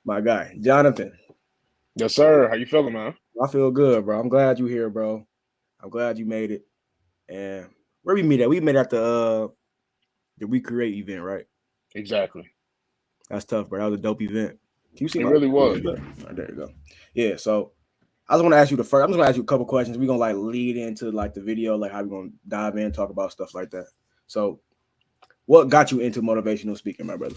My guy, Jonathan. Yes, sir. How you feeling, man? I feel good, bro. I'm glad you here, bro. I'm glad you made it. And where we meet at? We met at the Recreate event, right? Exactly. That's tough, bro. That was a dope event. Can you see It my really was. there? There you go. Yeah, so I just want to ask you the first. I'm just gonna ask you a couple questions. We're gonna like lead into like the video, like how we're gonna dive in, talk about stuff like that. So what got you into motivational speaking, my brother?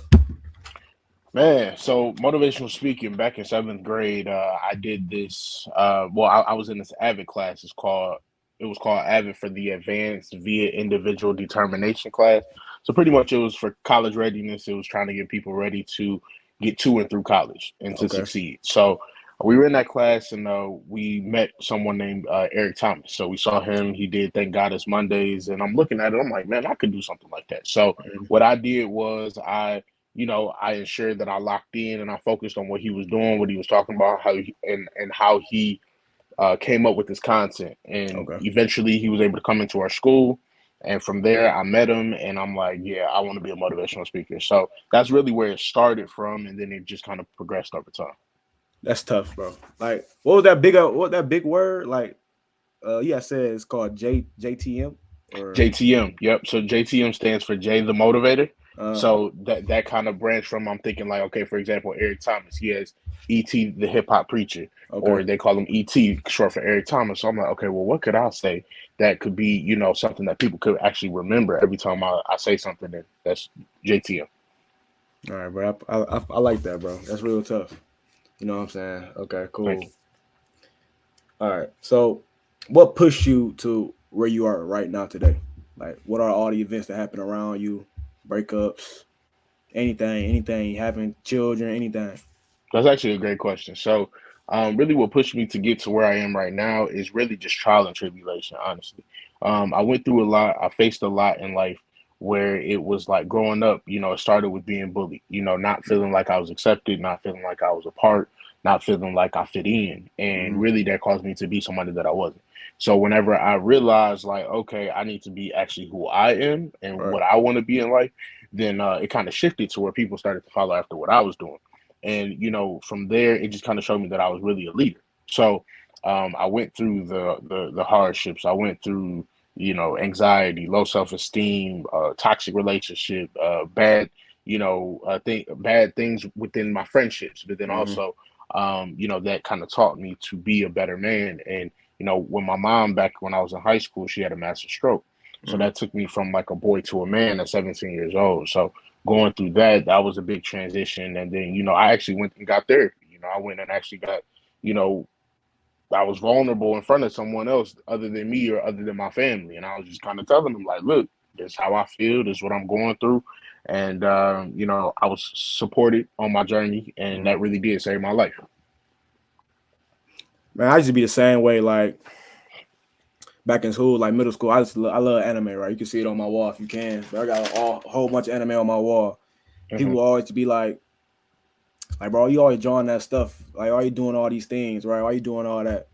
Man, so motivational speaking back in seventh grade, I did this. I was in this AVID class. It was called AVID for the Advanced via Individual Determination class. So pretty much it was for college readiness. It was trying to get people ready to get to and through college and to Okay. succeed. So we were in that class and we met someone named Eric Thomas. So we saw him. He did Thank God It's Mondays, and I'm looking at it. I'm like, man, I could do something like that. So what I did was I ensured that I locked in and I focused on what he was doing, what he was talking about, and how he came up with his content. And Okay. eventually, he was able to come into our school. And from there, I met him, and I'm like, yeah, I want to be a motivational speaker. So that's really where it started from, and then it just kind of progressed over time. That's tough, bro. Like, what that big word? Like, yeah, I said it's called JTM or JTM. Yep. So JTM stands for Jay the Motivator. uh So that kind of branch from I'm thinking like, okay, for example, Eric Thomas, he has ET the hip hop preacher, okay. or they call him ET, short for Eric Thomas. So I'm like, okay, well, what could I say that could be, something that people could actually remember every time I say something that's JTM. All right, bro. I like that, bro. That's real tough. You know what I'm saying? Okay, Thank cool. All right. So, what pushed you to where you are right now today? Like, what are all the events that happen around you? Breakups, anything, having children, anything. That's actually a great question. So, really, what pushed me to get to where I am right now is really just trial and tribulation, honestly. I went through a lot, I faced a lot in life where it was like growing up, it started with being bullied, not feeling like I was accepted, not feeling like I was a part, not feeling like I fit in. And Mm-hmm. really, that caused me to be somebody that I wasn't. So, whenever I realized, like, okay, I need to be actually who I am and Right. what I want to be in life, then it kind of shifted to where people started to follow after what I was doing. And from there it just kind of showed me that I was really a leader. So I went through the hardships. I went through anxiety, low self-esteem, toxic relationship, bad things within my friendships, but then Mm-hmm. also that kind of taught me to be a better man. And when my mom, back when I was in high school, she had a massive stroke, so Mm-hmm. that took me from like a boy to a man at 17 years old. So going through that was a big transition. And then, I actually went and got therapy. I went and actually got, you know, I was vulnerable in front of someone else other than me or other than my family. And I was just kind of telling them, like, look, this is how I feel, this is what I'm going through. And, I was supported on my journey, and Mm-hmm. that really did save my life. Man, I used to be the same way. Like back in school, like middle school, I love anime. Right, you can see it on my wall if you can. But I got a whole bunch of anime on my wall. People Hmm. will always be like, bro, you always drawing that stuff. Like, why you doing all these things, right? Why you doing all that?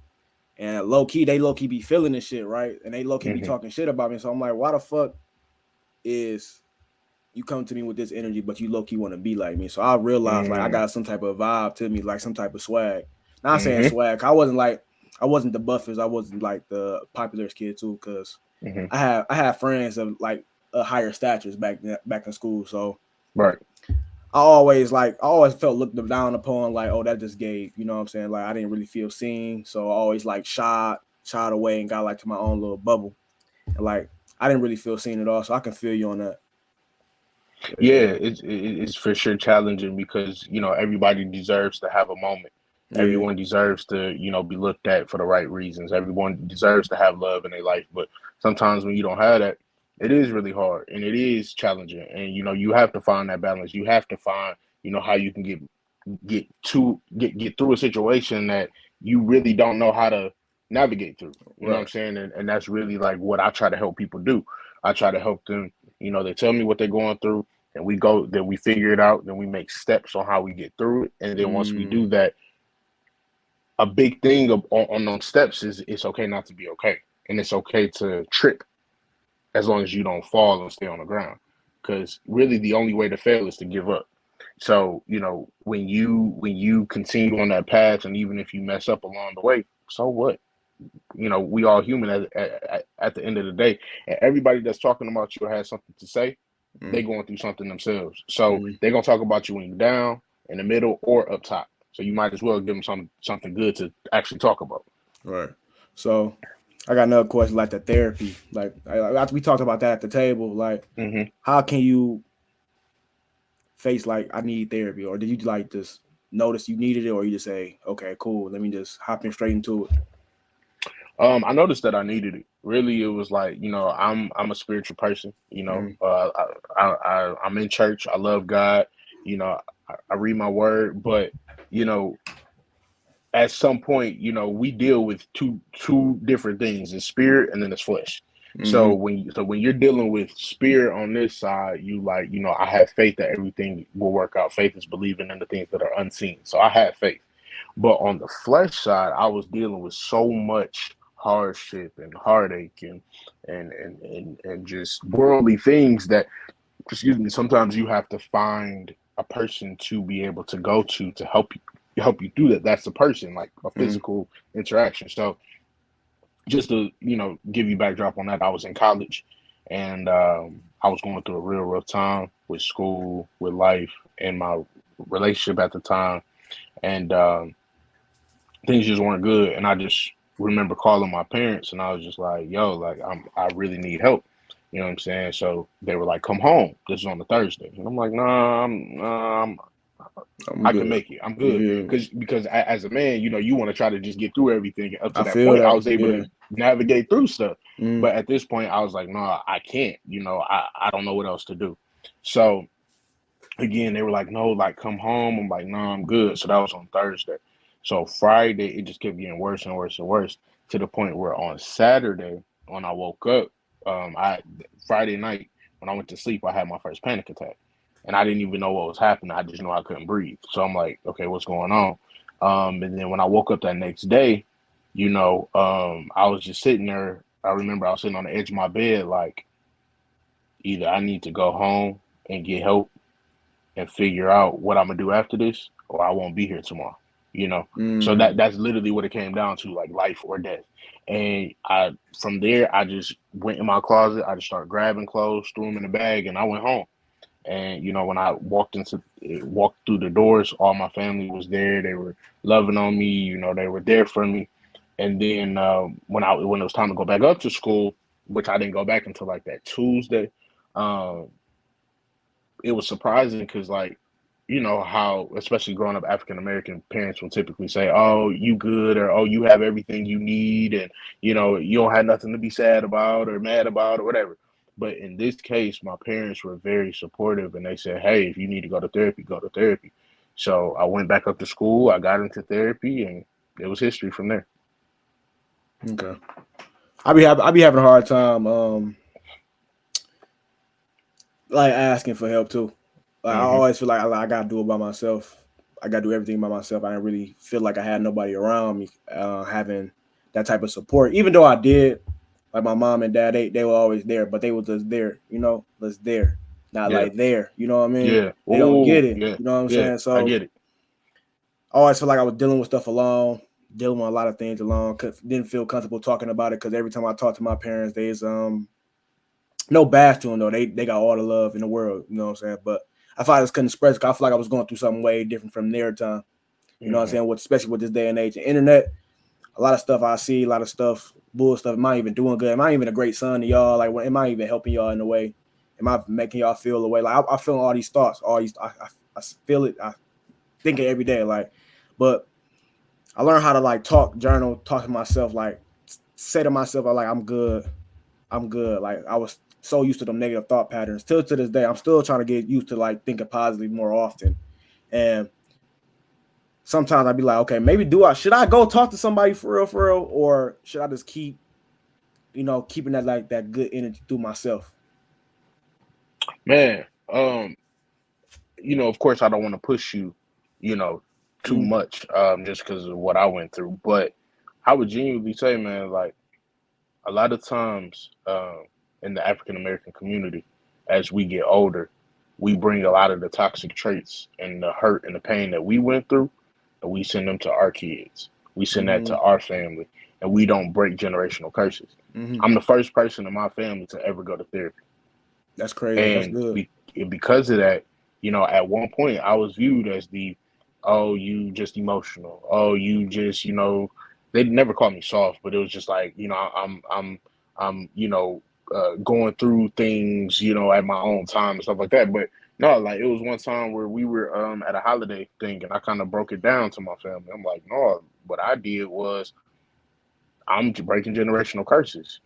And low key, they low key be feeling this shit, right? And they low key be Hmm. talking shit about me. So I'm like, why the fuck is you come to me with this energy, but you low key want to be like me? So I realized like I Hmm. got some type of vibe to me, like some type of swag. Not saying Hmm. swag. I wasn't the buffest. I wasn't like the popular kid too, because Hmm. I had friends of like higher statures back in school. So Right. I always felt looked down upon, like, oh, that just gave, you know what I'm saying? Like I didn't really feel seen. So I always like shied away and got like to my own little bubble. And like I didn't really feel seen at all. So I can feel you on that. Yeah, Yeah. it's for sure challenging because everybody deserves to have a moment. Yeah. Everyone deserves to be looked at for the right reasons. Everyone deserves to have love in their life, but sometimes when you don't have that, it is really hard and it is challenging. And you have to find that balance. You have to find how you can get through a situation that you really don't know how to navigate through. You know what I'm Right. saying? And that's really like what I try to help people do. I try to help them. They tell me what they're going through, and then we figure it out, then we make steps on how we get through it. And then once we Mm, do that, a big thing on those steps is it's okay not to be okay. And it's okay to trip as long as you don't fall and stay on the ground. Because really the only way to fail is to give up. So, when you continue on that path, and even if you mess up along the way, so what? We all human at the end of the day, and everybody that's talking about you or has something to say, they Mm, going through something themselves. So mm, they're gonna talk about you when you're down, in the middle, or up top. So you might as well give them something good to actually talk about. right. So I got another question, like the therapy. Like after we talked about that at the table, like Hmm. how can you face like I need therapy, or did you like just notice you needed it, or you just say, okay, cool, let me just hop in straight into it. I noticed that I needed it. Really, it was like, I'm a spiritual person. Mm, I'm in church. I love God. I read my word, but you know, at some point, we deal with two different things: it's spirit and then it's flesh. So mm, when you're dealing with spirit on this side, you like, I have faith that everything will work out. Faith is believing in the things that are unseen. So I have faith. But on the flesh side, I was dealing with so much hardship and heartache and just worldly things that, excuse me, sometimes you have to find a person to be able to go to help you through that. That's the person, like a mm, physical interaction. So just to give you backdrop on that, I was in college, and I was going through a real rough time with school, with life, and my relationship at the time, and things just weren't good. And I just remember calling my parents, and I was just like, "Yo, like I really need help." You know what I'm saying? So they were like, "Come home." This is on the Thursday, and I'm like, "Nah, I'm I can good. make it. I'm You good." feel me? Because as a man, you want to try to just get through everything. Up to I that feel point, I that. was able Yeah. to navigate through stuff, Mm, but at this point, I was like, "No, I can't." I don't know what else to do. So again, they were like, "No, like come home." I'm like, "No, I'm good." So that was on Thursday. So Friday, it just kept getting worse and worse and worse, to the point where on Saturday, when I woke up, I Friday night when I went to sleep, I had my first panic attack, and I didn't even know what was happening. I just knew I couldn't breathe. So I'm like, "Okay, what's going on?" And then when I woke up that next day, I was just sitting there. I remember I was sitting on the edge of my bed, like either I need to go home and get help and figure out what I'm gonna do after this, or I won't be here tomorrow. You know, so mm, that's literally what it came down to, like life or death. And from there, I just went in my closet. I just started grabbing clothes, threw them in the bag, and I went home. And when I walked through the doors, all my family was there. They were loving on me. They were there for me. And then when it was time to go back up to school, which I didn't go back until like that Tuesday, um, it was surprising because, like, how, especially growing up African American, parents will typically say, "Oh, you good," or "Oh, you have everything you need," and you don't have nothing to be sad about or mad about or whatever. But in this case, my parents were very supportive, and they said, "Hey, if you need to go to therapy, go to therapy." So I went back up to school. I got into therapy, and it was history from there. okay. I be having a hard time like asking for help too. Like I Hmm. always feel like I gotta do it by myself. I gotta do everything by myself. I didn't really feel like I had nobody around me having that type of support. Even though I did, like my mom and dad, they were always there, but they were just there, just there, not Yeah, like there. You know what I mean? yeah. They don't get Oh, it. yeah, You know what I'm yeah. saying? I So get it. I always feel like I was dealing with stuff alone, dealing with a lot of things alone. Didn't feel comfortable talking about it because every time I talk to my parents, there's no bash to them though. They got all the love in the world. You know what I'm saying? But I thought I just couldn't express. I feel like I was going through something way different from their time. You know what I'm Hmm. saying? Especially with this day and age, the internet, a lot of stuff I see, a lot of stuff, bull stuff. Am I even doing good? Am I even a great son to y'all? Like, am I even helping y'all in a way? Am I making y'all feel the way? Like, I feel all these thoughts, all these. I feel it. I think it every day. Like, but I learned how to like talk, journal, talk to myself, like say to myself, like I'm good. I'm good. Like I was so used to them negative thought patterns. Still to this day, I'm still trying to get used to like thinking positively more often. And sometimes I'd be like, okay, maybe should I go talk to somebody for real, or should I just keep, keeping that like that good energy through myself? Man, of course, I don't want to push you, you know, too Mm, much, just because of what I went through. But I would genuinely say, man, like a lot of times, in the African American community, as we get older, we bring a lot of the toxic traits and the hurt and the pain that we went through, and we send them to our kids. We send that to Mm-hmm. our family, and we don't break generational curses. Mm-hmm. I'm the first person in my family to ever go to therapy. That's crazy. That's And good. because of that, at one point I was viewed as the, oh, you just emotional. Oh, you just, they never called me soft, but it was just like, I'm, going through things, at my own time and stuff like that. But no, like it was one time where we were at a holiday thing, and I kind of broke it down to my family. I'm like, no, what I did was I'm breaking generational curses.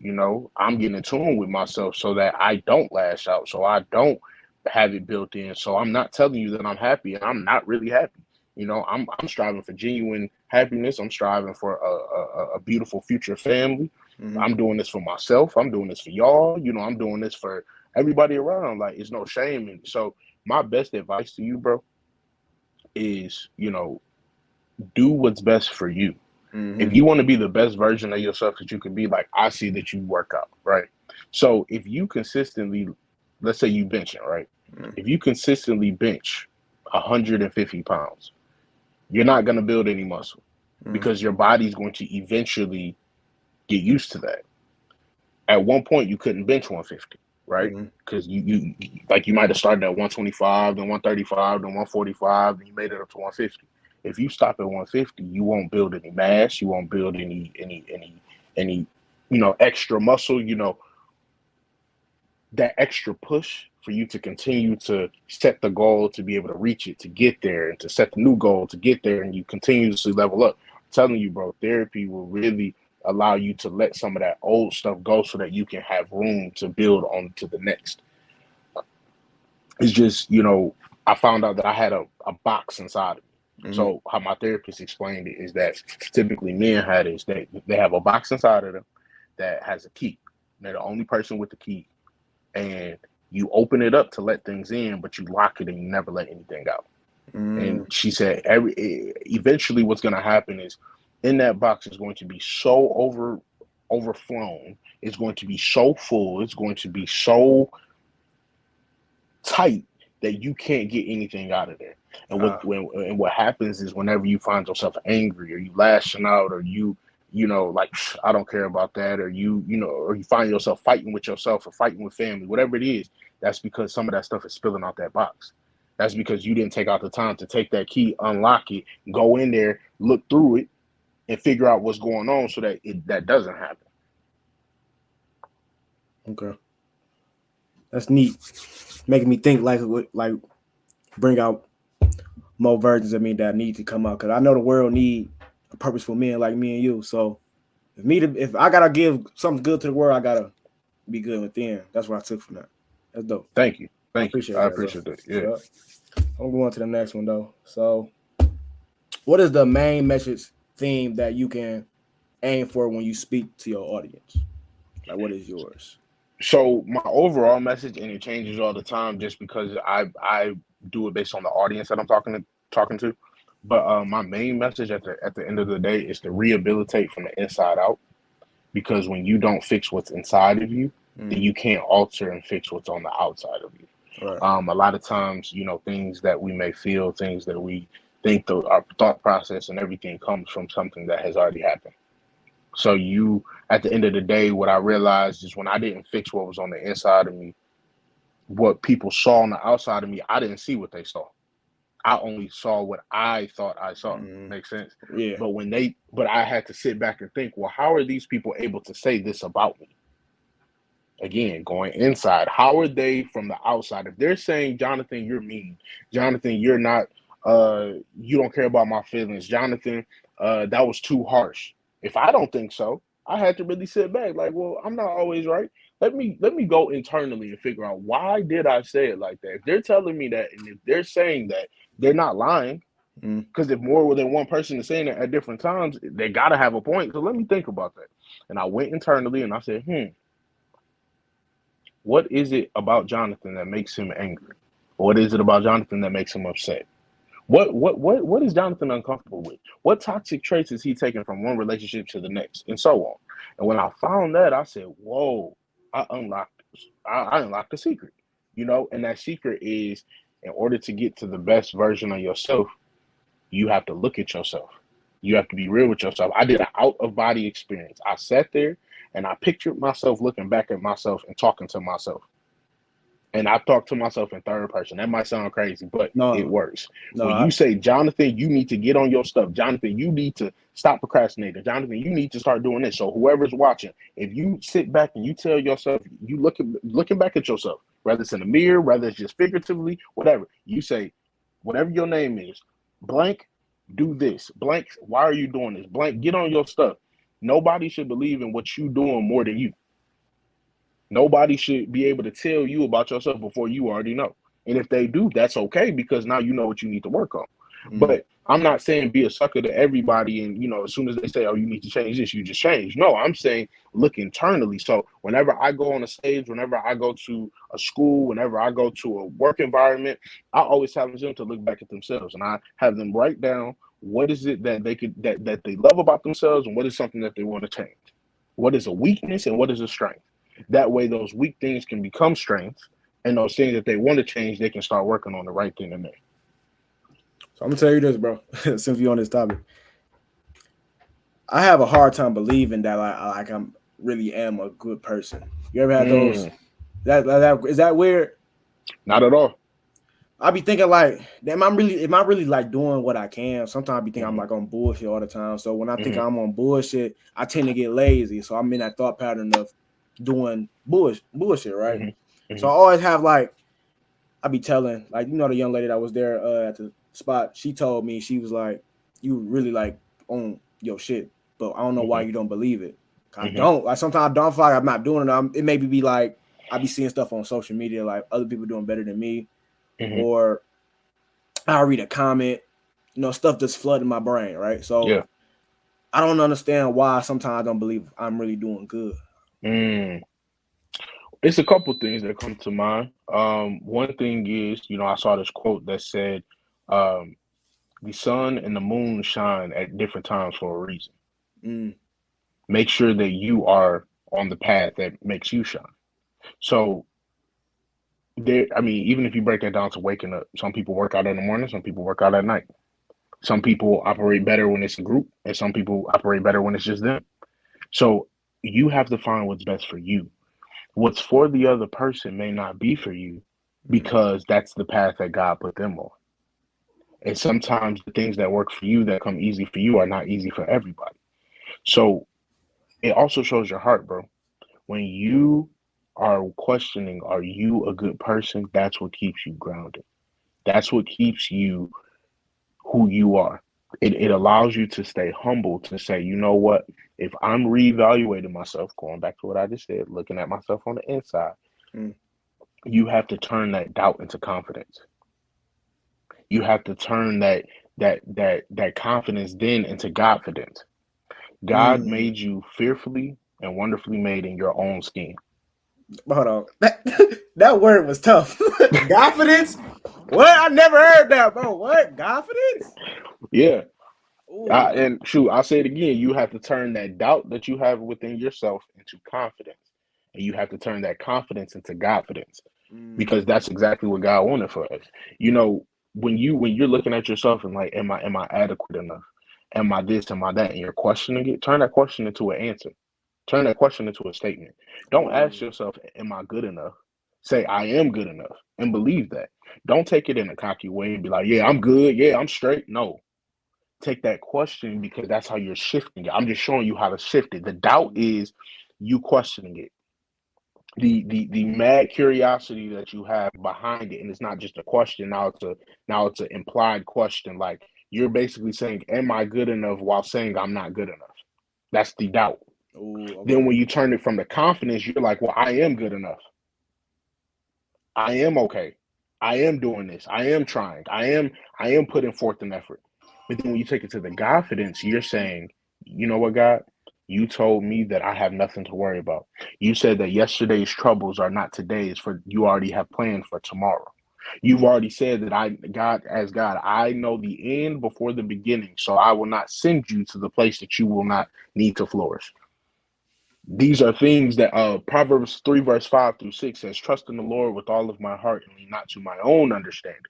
I'm getting in tune with myself so that I don't lash out, so I don't have it built in. So I'm not telling you that I'm happy, and I'm not really happy. I'm striving for genuine happiness. I'm striving for a beautiful future family. Mm-hmm. I'm doing this for myself. I'm doing this for y'all. I'm doing this for everybody around. Like, it's no shame in it. So my best advice to you, bro, is do what's best for you. If Mm-hmm. you want to be the best version of yourself that you can be, like I see that you work out, right? So if you consistently, let's say you benching, right? If you consistently bench 150 pounds, you're not going to build any muscle Mm-hmm. because your body's going to eventually get used to that. At one point, you couldn't bench 150, right? Mm-hmm. Because you might have started at 125, then 135, then 145, then you made it up to 150. If you stop at 150, you won't build any mass, you won't build any extra muscle, that extra push for you to continue to set the goal, to be able to reach it, to get there, and to set the new goal to get there, and you continuously level up. I'm telling you, bro, therapy will really allow you to let some of that old stuff go so that you can have room to build on to the next. It's just, I found out that I had a box inside of me. Mm-hmm. So how my therapist explained it is that typically men had is that they have a box inside of them that has a key. They're the only person with the key, and you open it up to let things in, but you lock it and you never let anything out. And Mm-hmm. she said, eventually, what's going to happen is, in that box is going to be so overflown. It's going to be so full. It's going to be so tight that you can't get anything out of there. And what happens is, whenever you find yourself angry, or you lashing out, or like, I don't care about that, or or you find yourself fighting with yourself or fighting with family, whatever it is, that's because some of that stuff is spilling out that box. That's because you didn't take out the time to take that key, unlock it, go in there, look through it, and figure out what's going on so that that doesn't happen. Okay, that's neat. Making me think like bring out more versions of me that need to come out because I know the world need a purposeful men like me and you. So if I gotta give something good to the world, I gotta be good within. That's what I took from that. That's dope. Thank you. I Thank you. appreciate I that, bro. appreciate that. Yeah. Yeah. I'm going to the next one though. So, what is the main message theme that you can aim for when you speak to your audience? Like, what is yours? So my overall message, and it changes all the time, just because I do it based on the audience that I'm talking to. But my main message at the end of the day is to rehabilitate from the inside out, because when you don't fix what's inside of you, then Mm, you can't alter and fix what's on the outside of you. right. A lot of times, things that we may feel, things that we think, our thought process and everything comes from something that has already happened. So at the end of the day, what I realized is, when I didn't fix what was on the inside of me, what people saw on the outside of me, I didn't see what they saw. I only saw what I thought I saw. Mm, Makes sense. yeah. But I had to sit back and think, well, how are these people able to say this about me? Again, going inside, how are they from the outside? If they're saying, Jonathan, you're mean, Jonathan, you're not, you don't care about my feelings, Jonathan, that was too harsh. If I don't think so, I had to really sit back, like, well, I'm not always right. Let me go internally and figure out, why did I say it like that? If they're telling me that, and if they're saying that, they're not lying. Mm, Because if more than one person is saying it at different times, they gotta have a point. So let me think about that. And I went internally and I said, what is it about Jonathan that makes him angry? What is it about Jonathan that makes him upset? What is Jonathan uncomfortable with? What toxic traits is he taking from one relationship to the next, and so on? And when I found that, I said, "Whoa!" I unlocked. I unlocked the secret. And that secret is, in order to get to the best version of yourself, you have to look at yourself. You have to be real with yourself. I did an out of body experience. I sat there and I pictured myself looking back at myself and talking to myself. And I talk to myself in third person. That might sound crazy, but it No, works. no, When you say, Jonathan, you need to get on your stuff. Jonathan, you need to stop procrastinating. Jonathan, you need to start doing this. So whoever's watching, if you sit back and you tell yourself, you looking back at yourself, whether it's in the mirror, whether it's just figuratively, whatever, you say, whatever your name is, blank, do this. Blank, why are you doing this? Blank, get on your stuff. Nobody should believe in what you doing more than you. Nobody should be able to tell you about yourself before you already know. And if they do, that's okay, because now you know what you need to work on. mm, But I'm not saying be a sucker to everybody and, as soon as they say, oh, you need to change this, you just change. No, I'm saying look internally. So whenever I go on a stage, whenever I go to a school, whenever I go to a work environment, I always challenge them to look back at themselves, and I have them write down what is it that that they love about themselves, and what is something that they want to change. What is a weakness and what is a strength? That way, those weak things can become strengths, and those things that they want to change, they can start working on the right thing in there. so I'm gonna tell you this, bro. Since we on this topic, I have a hard time believing that like I'm really am a good person. You ever had those? Mm, That is that weird? not at all. I be thinking like, am I really like doing what I can? Sometimes I be thinking I'm Mm-hmm, like on bullshit all the time. So when I think mm-hmm, I'm on bullshit, I tend to get lazy. So I'm in that thought pattern of doing bullshit, right? mm-hmm, So mm-hmm, I always have like, I be telling, like, the young lady that was there at the spot, she told me, she was like, you really like on your shit, but I don't know why mm-hmm, you don't believe it. I mm-hmm, don't. Like sometimes I don't feel like I'm not doing it. It maybe be like I be seeing stuff on social media, like other people doing better than me, mm-hmm. or I'll read a comment, stuff just flooding my brain, right? So Yeah. I don't understand why sometimes I don't believe I'm really doing good. Mm. It's a couple things that come to mind. One thing is, I saw this quote that said, um, "The sun and the moon shine at different times for a reason. Mm, Make sure that you are on the path that makes you shine." So there, I mean, even if you break that down to waking up, some people work out in the morning, some people work out at night. Some people operate better when it's a group, and some people operate better when it's just them. So you have to find what's best for you. What's for the other person may not be for you, mm, because that's the path that God put them on. And sometimes the things that work for you, that come easy for you, are not easy for everybody. So it also shows your heart, bro. When you are questioning, are you a good person? That's what keeps you grounded. That's what keeps you who you are. It allows you to stay humble, to say, you know what, if I'm reevaluating myself, going back to what I just said, looking at myself on the inside, mm, you have to turn that doubt into confidence. You have to turn that confidence then into Godfidence. God mm. made you fearfully and wonderfully made in your own skin. Hold on. That word was tough. Confidence? What? I never heard that, bro. What? Confidence? Yeah. Ooh. And shoot, I'll say it again. You have to turn that doubt that you have within yourself into confidence. And you have to turn that confidence into Godfidence, Mm, because that's exactly what God wanted for us. You know, when you're looking at yourself and like, am I adequate enough? Am I this? Am I that? And you're questioning it, turn that question into an answer. Turn that question into a statement. Don't ask ooh. yourself, am I good enough? Say, I am good enough, and believe that. Don't take it in a cocky way and be like, yeah, I'm good. Yeah, I'm straight. No, take that question, because that's how you're shifting it. I'm just showing you how to shift it. The doubt is you questioning it. The mad curiosity that you have behind it, and it's not just a question. Now it's an implied question. Like, you're basically saying, am I good enough, while saying I'm not good enough. That's the doubt. Ooh, Then okay. when you turn it from the confidence, you're like, well, I am good enough. I am okay. I am doing this. I am trying. I am putting forth an effort. But then when you take it to the confidence, you're saying, you know what, God? You told me that I have nothing to worry about. You said that yesterday's troubles are not today's, for you already have planned for tomorrow. You've already said that God, I know the end before the beginning, so I will not send you to the place that you will not need to flourish. These are things that Proverbs 3 verse 5 through 6 says, trust in the Lord with all of my heart and lean not to my own understanding.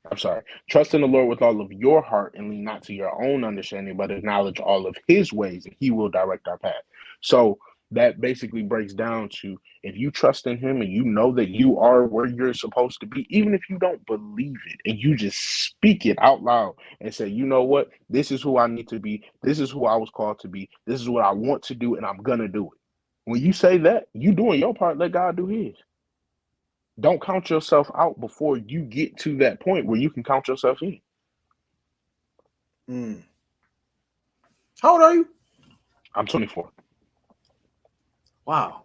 I'm sorry. Trust in the Lord with all of your heart and lean not to your own understanding, but acknowledge all of his ways and he will direct our path. So that basically breaks down to, if you trust in him and you know that you are where you're supposed to be, even if you don't believe it, and you just speak it out loud and say, you know what, this is who I need to be. This is who I was called to be. This is what I want to do, and I'm going to do it. When you say that, you doing your part, let God do his. Don't count yourself out before you get to that point where you can count yourself in. Mm. How old are you? I'm 24. Wow.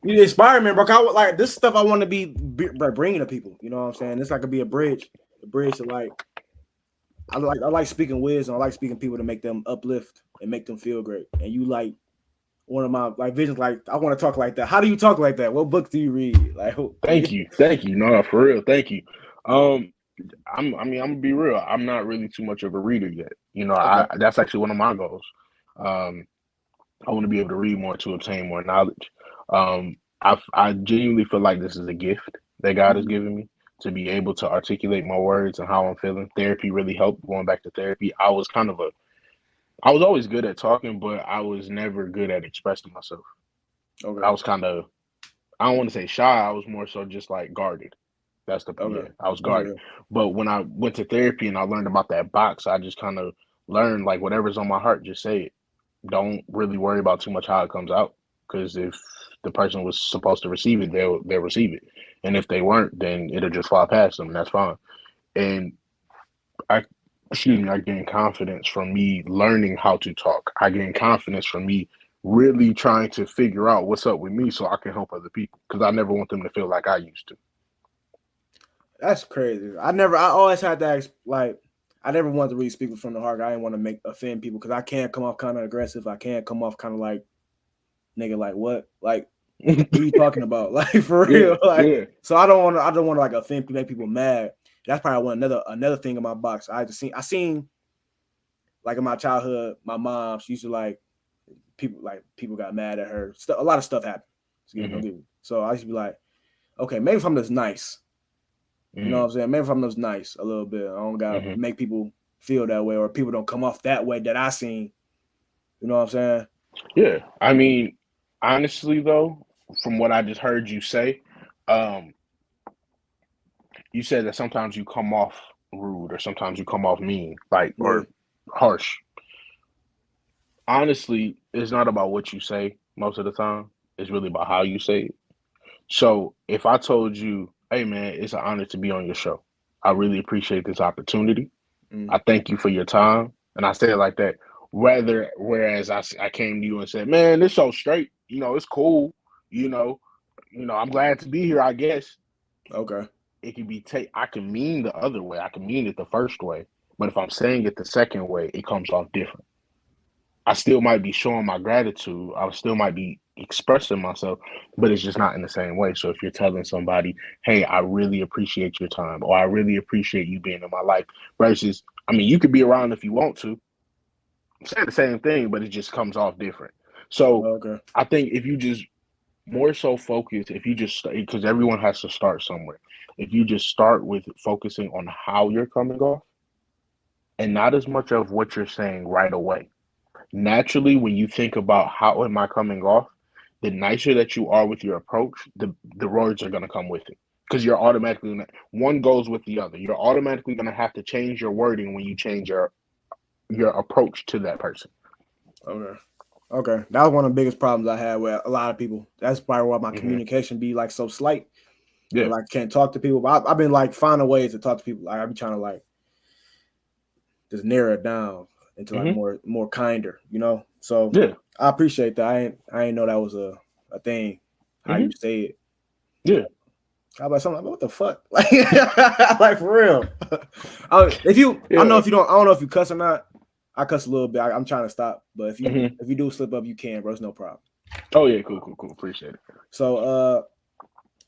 You inspire me, bro. Like this stuff I want to be bringing to people. You know what I'm saying? This like could be a bridge to like. I like speaking wisdom. I like speaking people to make them uplift and make them feel great. And you like one of my like visions. Like I want to talk like that. How do you talk like that? What books do you read? Like Thank you. No, for real, thank you. Um, I'm gonna be real. I'm not really too much of a reader yet. You know, okay, that's actually one of my goals. Um, I want to be able to read more to obtain more knowledge. I genuinely feel like this is a gift that God has mm-hmm. given me to be able to articulate my words and how I'm feeling. Therapy really helped. Going back to therapy, I was always good at talking, but I was never good at expressing myself. I Okay, was kind of, I don't want to say shy. I was more so just like guarded. That's the, yeah, okay, I was guarded. okay, But when I went to therapy and I learned about that box, I just kind of learned like whatever's on my heart, just say it. Don't really worry about too much how it comes out. Because if the person was supposed to receive it, they'll receive it. And if they weren't, then it'll just fly past them, and that's fine. And I I gain confidence from me learning how to talk. I gain confidence from me really trying to figure out what's up with me so I can help other people. Because I never want them to feel like I used to. that's crazy. I always had that like. I never wanted to really speak from the heart. I didn't want to offend people because I can't come off kind of aggressive. I can't come off kind of like nigga. Like what? Like what are you talking about? Like for Yeah, real? Like yeah. so I don't want to like offend make people mad. That's probably another thing in my box. I seen like in my childhood, my mom, she used to people got mad at her. A lot of stuff happened. Mm-hmm. So I used to be like, okay, maybe if I'm just nice. You know what Mm-hmm. I'm saying? Maybe if I'm just nice a little bit. I don't gotta Mm-hmm. make people feel that way or people don't come off that way that I seen. You know what I'm saying? Yeah. I mean, honestly though, from what I just heard you say, um, you said that sometimes you come off rude or sometimes you come off mean, like Yeah. or harsh. Honestly, it's not about what you say most of the time. It's really about how you say it. So if I told you, hey man, it's an honor to be on your show. I really appreciate this opportunity. Mm, I thank you for your time. And I say it like that. Whereas I came to you and said, man, this show's straight. You know, it's cool. You know, I'm glad to be here, I guess. okay. It can be I can mean the other way. I can mean it the first way. But if I'm saying it the second way, it comes off different. I still might be showing my gratitude. I still might be expressing myself, but it's just not in the same way. So if you're telling somebody, hey, I really appreciate your time, or I really appreciate you being in my life, versus, I mean, you could be around if you want to, say the same thing, but it just comes off different. So Okay. I think if you just more so focus, if you just, because everyone has to start somewhere, if you just start with focusing on how you're coming off and not as much of what you're saying right away. Naturally, when you think about how am I coming off, the nicer that you are with your approach, the words are going to come with it because you're automatically one goes with the other. You're automatically going to have to change your wording when you change your approach to that person. Okay. Okay. That was one of the biggest problems I had with a lot of people. That's probably why my Hmm. communication be like so slight. I Yeah. like can't talk to people. But I've been like finding ways to talk to people. Like I've been trying to like just narrow it down into like Hmm. more kinder, you know. So Yeah. I appreciate that. I ain't know that was a thing. How you Hmm. say it. Yeah. How about something like what the fuck? Like for real. If you Yeah. I don't know if you cuss or not. I cuss a little bit. I'm trying to stop, but Hmm. if you do slip up, you can, bro. It's no problem. Oh yeah. Cool. Cool. Cool. Appreciate it. So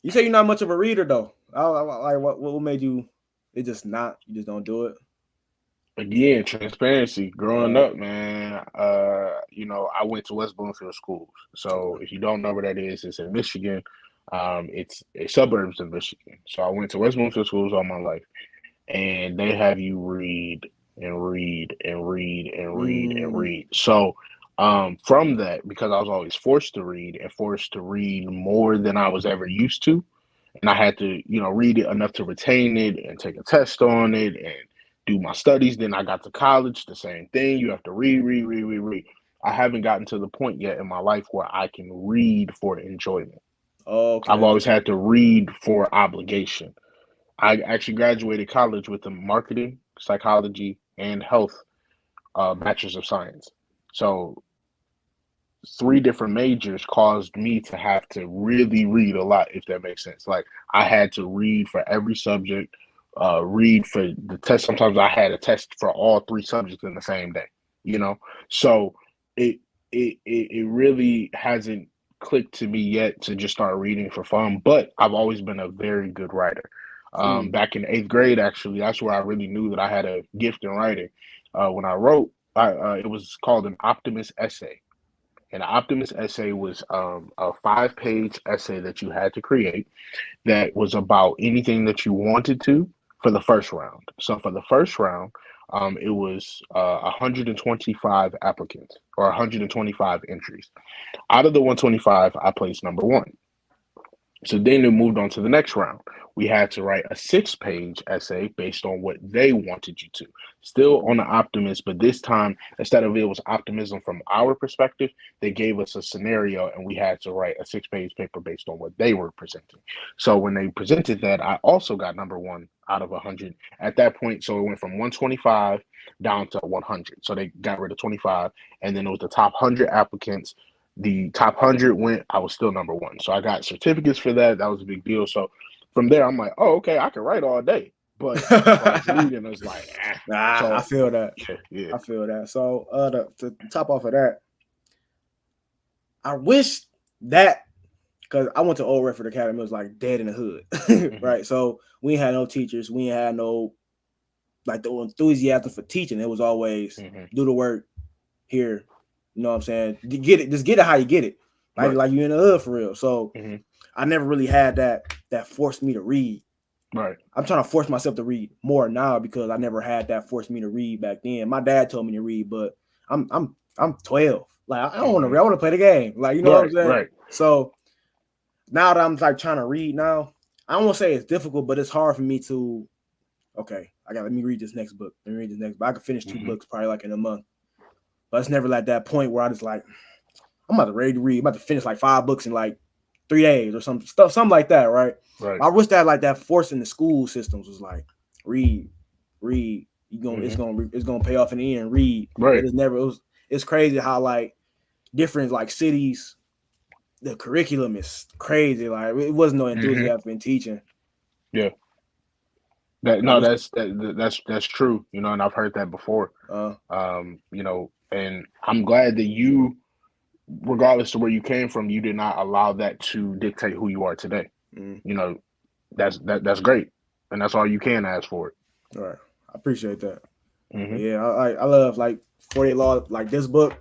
you say you're not much of a reader though. Like what made you? It just not. You just don't do it. Again, transparency. Growing Uh, up, man, I went to West Bloomfield schools. So okay. if you don't know where that is, it's in Michigan. It's a suburbs of Michigan. So I went to West Bloomfield schools all my life, and they have you read and read and read and read and Mm, read. So from that, because I was always forced to read and forced to read more than I was ever used to, and I had to, read it enough to retain it and take a test on it and do my studies. Then I got to college, the same thing. You have to read, read, read, read, read. I haven't gotten to the point yet in my life where I can read for enjoyment. I've okay. always had to read for obligation. I actually graduated college with a marketing, psychology, and health bachelor's of science. So three different majors caused me to have to really read a lot, if that makes sense. Like I had to read for every subject, read for the test. Sometimes I had a test for all three subjects in the same day, you know? So it it really hasn't clicked to me yet to just start reading for fun, but I've always been a very good writer. Mm. Back in eighth grade, actually, that's where I really knew that I had a gift in writing. When I wrote, it was called an optimist essay. An optimist essay was a 5-page essay that you had to create that was about anything that you wanted to for the first round. So for the first round, it was 125 applicants or 125 entries. Out of the 125, I placed number one. So then it moved on to the next round. We had to write a 6-page essay based on what they wanted you to. Still on the optimist, but this time, instead of it was optimism from our perspective, they gave us a scenario and we had to write a 6-page paper based on what they were presenting. So when they presented that, I also got number one out of 100 at that point. So it went from 125 down to 100. So they got rid of 25. And then it was the top 100 applicants. The top 100 went, I was still number one. So I got certificates for that. That was a big deal. So from there, I'm like, oh, okay, I can write all day. But as far as reading, it's like, eh. Nah, I So, feel that. yeah, yeah. I feel that. So, to top off of that, I wish that because I went to Old Redford Academy, it was like dead in the hood, Hmm. right? So we ain't had no teachers, we ain't had no like the enthusiasm for teaching. It was always Hmm. do the work here. You know what I'm saying? Get it, just get it how you get it, Right. like you in the hood for real. So Hmm. I never really had that forced me to read. Right. I'm trying to force myself to read more now because I never had that forced me to read back then. My dad told me to read, but I'm 12. Like I don't want to Hmm. read. I want to play the game. Like you know what I'm Right. saying? Right. So now that I'm like trying to read now, I don't want to say it's difficult, but it's hard for me to. Okay, let me read this next book. Let me read this next book. I could finish 2 books probably like in a month, but it's never like that point where I just like I'm about to ready to read. I'm about to finish like 5 books in like 3 days or something like that, right? Right. I wish that like that force in the school systems was like read, read. Hmm. It's gonna pay off in the end. Read, but Right. it's never. It's crazy how like different like cities, the curriculum is crazy. Like it wasn't no Hmm. enthusiasm in teaching. Yeah. That I no, wish. that's true. And I've heard that before. Uh, And I'm glad that you, regardless of where you came from, you did not allow that to dictate who you are today. mm, You know, that's great, and that's all you can ask for it. all right, I appreciate that. But Hmm. yeah, I love like 48 Law, like this book.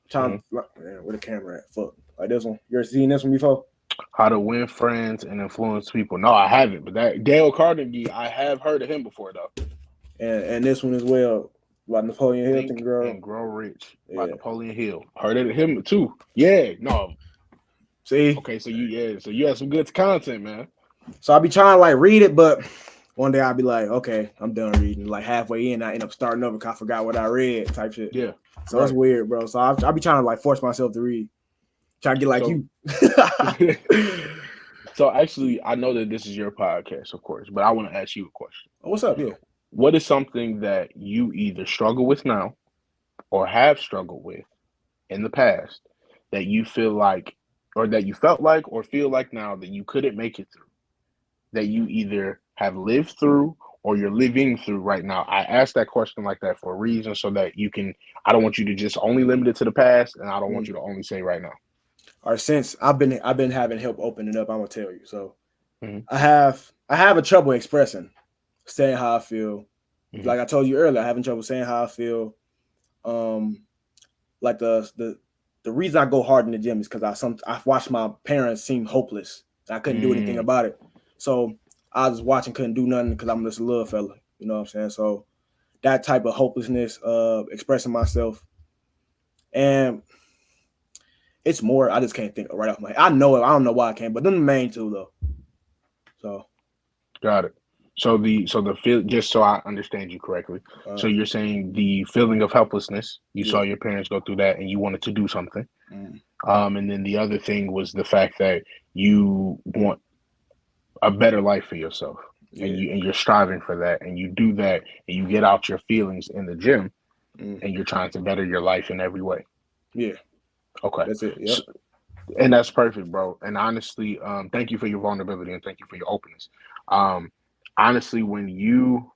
Trying Hmm. to, man, where the camera at? Fuck, like this one. You ever seen this one before? How to win friends and influence people. No, I haven't, but that Dale Carnegie, I have heard of him before though. And this one as well about Napoleon Hill. Think Think girl. and Grow Rich by Yeah. Napoleon Hill. Heard of him too. Yeah, no. See, Okay, so you have some good content, man. so I'll be trying to like read it, but one day I'll be like, okay, I'm done reading. Like halfway in, I end up starting over because I forgot what I read, type shit. Yeah, So it's right. weird, bro. So I'll be trying to like force myself to read, try to get like So you. so actually I know that this is your podcast, of course, but I want to ask you a question. What's up? Yeah. What is something that you either struggle with now or have struggled with in the past that you feel like, or that you felt like, or feel like now that you couldn't make it through, that you either have lived through or you're living through right now? I asked that question like that for a reason so that you can, I don't want you to just only limit it to the past, and I don't want Mm. you to only say right now. Or since I've been having help opening up, I'm gonna tell you. So Hmm. I have a trouble expressing, saying how I feel, Mm-hmm. Like I told you earlier, I having trouble saying how I feel. Um, like the reason I go hard in the gym is because I watched my parents seem hopeless. I couldn't do anything Mm, about it. So I was watching, couldn't do nothing because I'm just a little fella. You know what I'm saying? So that type of hopelessness of expressing myself, and it's more. I just can't think right off my head. I know it. I don't know why I can't, but them the main two though. So got it. So the feel, just so I understand you correctly. So you're saying the feeling of helplessness, you saw yeah, your parents go through that and you wanted to do something. mm, And then the other thing was the fact that you want a better life for yourself, and yeah, you're striving for that, and you do that, and you get out your feelings in the gym, mm, and you're trying to better your life in every way. yeah. Okay. That's it. So, Yep. and that's perfect, bro. And honestly, thank you for your vulnerability and thank you for your openness. Um, honestly, when you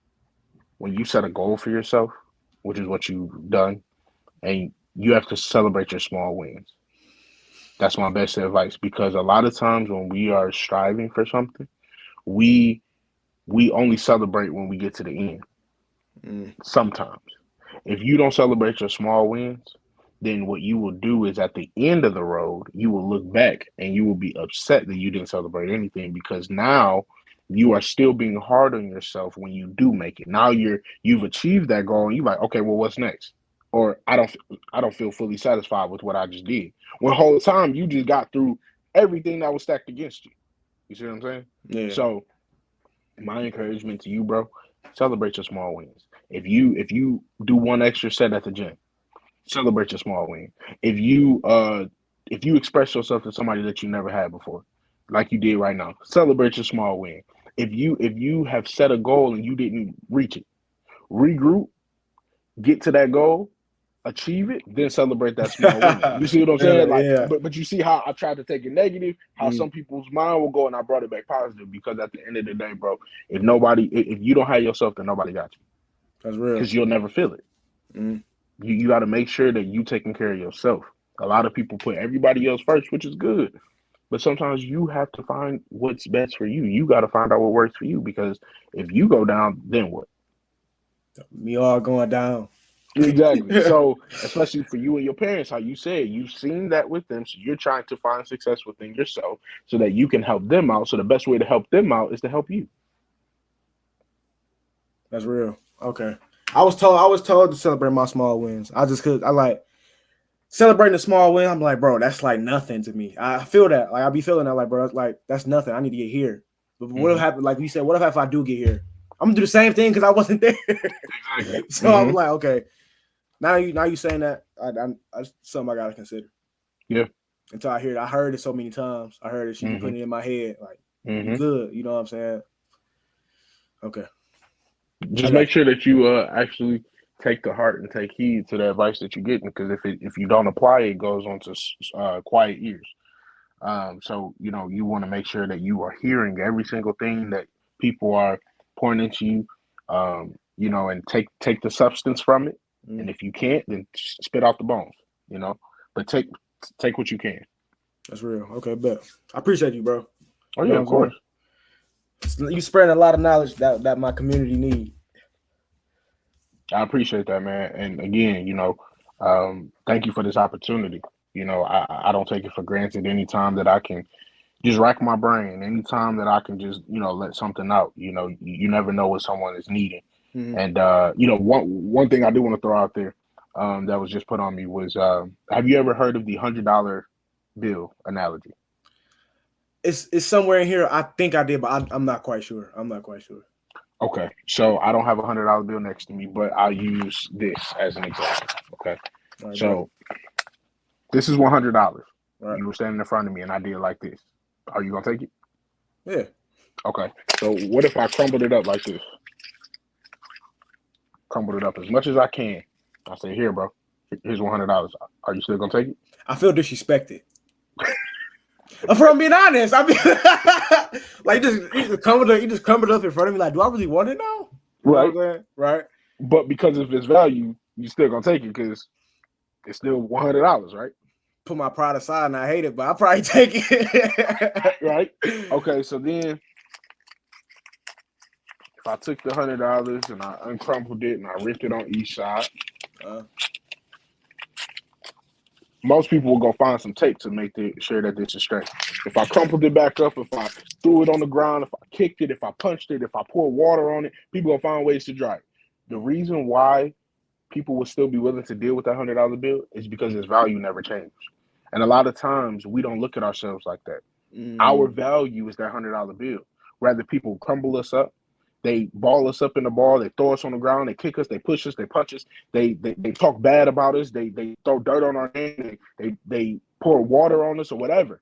set a goal for yourself, which is what you've done, and you have to celebrate your small wins. That's my best advice because a lot of times when we are striving for something, we we only celebrate when we get to the end. Mm, Sometimes. If you don't celebrate your small wins, then what you will do is at the end of the road, you will look back and you will be upset that you didn't celebrate anything because now you are still being hard on yourself when you do make it. Now you've achieved that goal and you're like, okay, well, what's next? Or I don't feel fully satisfied with what I just did. When the whole time you just got through everything that was stacked against you. You see what I'm saying? yeah. So my encouragement to you, bro, celebrate your small wins. If you do one extra set at the gym, celebrate your small win. If you express yourself to somebody that you never had before, like you did right now, celebrate your small win. If you have set a goal and you didn't reach it, regroup, get to that goal, achieve it, then celebrate that small win. You see what I'm saying? Like, Yeah. but you see how I tried to take it negative, how Mm, some people's mind will go, and I brought it back positive because at the end of the day, bro, if you don't have yourself, then nobody got you that's real. because you'll never feel it. Mm, You got to make sure that you taking care of yourself. A lot of people put everybody else first, which is good. But sometimes you have to find what's best for you. You got to find out what works for you because if you go down, then what? me all going down. Exactly. So, especially for you and your parents, how you said you've seen that with them, so you're trying to find success within yourself so that you can help them out. So the best way to help them out is to help you. That's real. Okay. I was told to celebrate my small wins. I just could I like celebrating a small win. I'm like, bro, that's like nothing to me. I feel that. Like I be feeling that like, bro, that's like that's nothing. I need to get here. But what if Hmm. happen like you said, what if I do get here? I'm gonna do the same thing because I wasn't there. Exactly. So I Hmm. was like, okay, now you saying that that's something I gotta consider. Yeah. Until I hear it. I heard it so many times. I heard it. She be Hmm. putting it in my head. Like, you Hmm. good. You know what I'm saying? Okay. I Just got make you. sure that you actually take to heart and take heed to the advice that you're getting because if you don't apply it, it goes on to quiet ears. So you want to make sure that you are hearing every single thing that people are pouring into you. And take the substance from it. And Mm, if you can't, then spit out the bones. You know, but take what you can. that's real. Okay, bet. I appreciate you, bro. Oh You know yeah, what of I'm saying? course. You spreading a lot of knowledge that my community need. I appreciate that, man. And again, thank you for this opportunity. I don't take it for granted anytime that I can just rack my brain, anytime that I can just, let something out. You never know what someone is needing. Mm-hmm. And one thing I do want to throw out there that was just put on me was have you ever heard of the $100 bill analogy? It's somewhere in here. I think I did, but I'm not quite sure. I'm not quite sure. Okay, so I don't have $100 bill next to me, but I'll use this as an example. Okay, All right, bet. so this is $100. All right. You were standing in front of me, and I did like this. Are you gonna take it? Yeah. Okay. So what if I crumbled it up like this? Crumbled it up as much as I can. I say, here, bro. Here's $100. Are you still gonna take it? I feel disrespected. If I'm being honest, I mean, like you just crumbled up in front of me. Like, do I really want it now? You know Right. what I'm saying? Right. But because of its value, you still gonna take it because it's still $100, right? Put my pride aside and I hate it, but I probably take it. Right. Okay. So then if I took the $100 and I uncrumpled it and I ripped it on each side, Uh, most people will go find some tape to make sure that this is straight. If I crumpled it back up, if I threw it on the ground, if I kicked it, if I punched it, if I poured water on it, people will find ways to dry it. The reason why people will still be willing to deal with that $100 bill is because its value never changed. And a lot of times we don't look at ourselves like that. Our mm, value is that $100 bill. Rather, people crumble us up, they ball us up in the ball, they throw us on the ground, they kick us, they push us, they punch us, they talk bad about us, they throw dirt on our name, they pour water on us or whatever.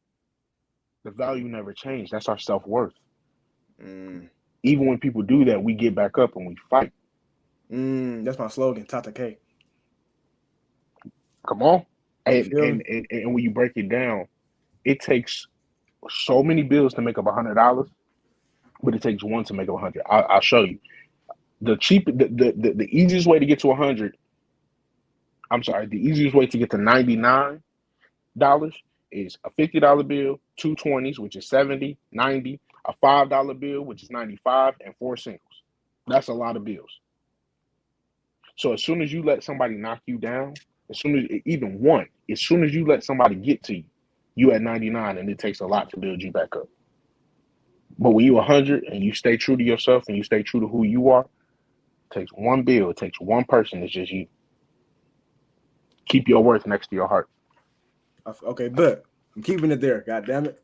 The value never changed. That's our self-worth. mm, Even when people do that, we get back up and we fight. that's my slogan, Tata K. Come on. You And feel me? and, and, and when you break it down, it takes so many bills to make up $100, but it takes one to make up 100. I'll show you. The easiest way to get to 100. I'm sorry. The easiest way to get to $99 is a $50 bill, two 20s, which is 70, 90, a $5 bill, which is 95, and four singles. That's a lot of bills. So as soon as you let somebody knock you down, as soon as even one, as soon as you let somebody get to you, you at 99, and it takes a lot to build you back up. But when you 100 and you stay true to yourself and you stay true to who you are, it takes one bill, it takes one person. It's just you. Keep your worth next to your heart. Okay, but I'm keeping it there. God damn it.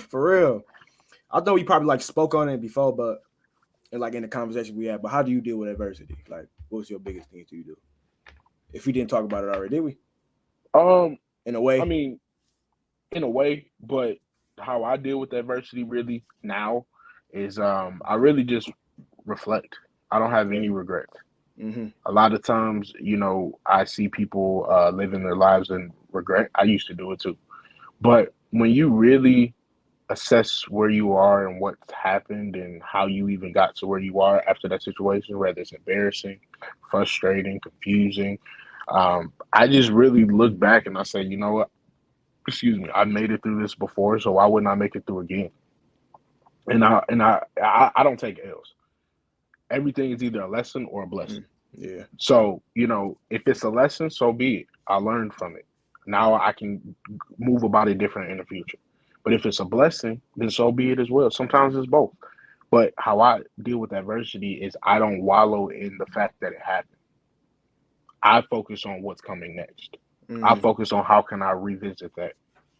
For real. I know you probably like spoke on it before, but and like in the conversation we had. But how do you deal with adversity? Like, what's your biggest thing you do? If we didn't talk about it already, did we? um, In a I way. mean, in a way, but how I deal with adversity really now is I really just reflect. I don't have Okay. any regrets. Mm-hmm. A lot of times, I see people living their lives in regret. I used to do it too. But when you really assess where you are and what's happened and how you even got to where you are after that situation, whether it's embarrassing, frustrating, confusing, I just really look back and I say, you know what? Excuse me, I made it through this before, so why wouldn't I make it through again? And I don't take L's. Everything is either a lesson or a blessing. Mm. Yeah. So, if it's a lesson, so be it. I learned from it. Now I can move about it different in the future. But if it's a blessing, then so be it as well. Sometimes it's both. But how I deal with adversity is I don't wallow in the fact that it happened. I focus on what's coming next. I Mm. focus on how can I revisit that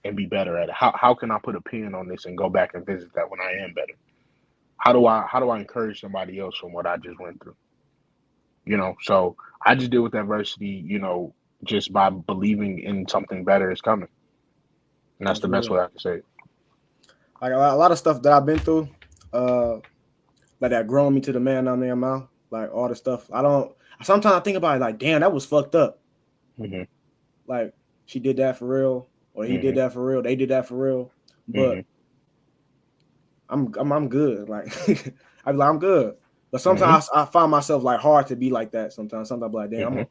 and be better at it. How can I put a pin on this and go back and visit that when I am better? How do I encourage somebody else from what I just went through? So I just deal with adversity, just by believing in something better is coming. And that's That's the best real. way I can say it. Like a lot of stuff that I've been through, uh, like that grown me to the man I'm now. Like all the stuff. I don't. Sometimes I think about it like, damn, that was fucked up. Mm-hmm. Like she did that for real, or he did Mm-hmm. that for real. They did that for real. Mm-hmm. But I'm good. Like I be like I'm good. But Mm-hmm. sometimes I find myself like hard to be like that. Sometimes I'm like, damn, Mm-hmm.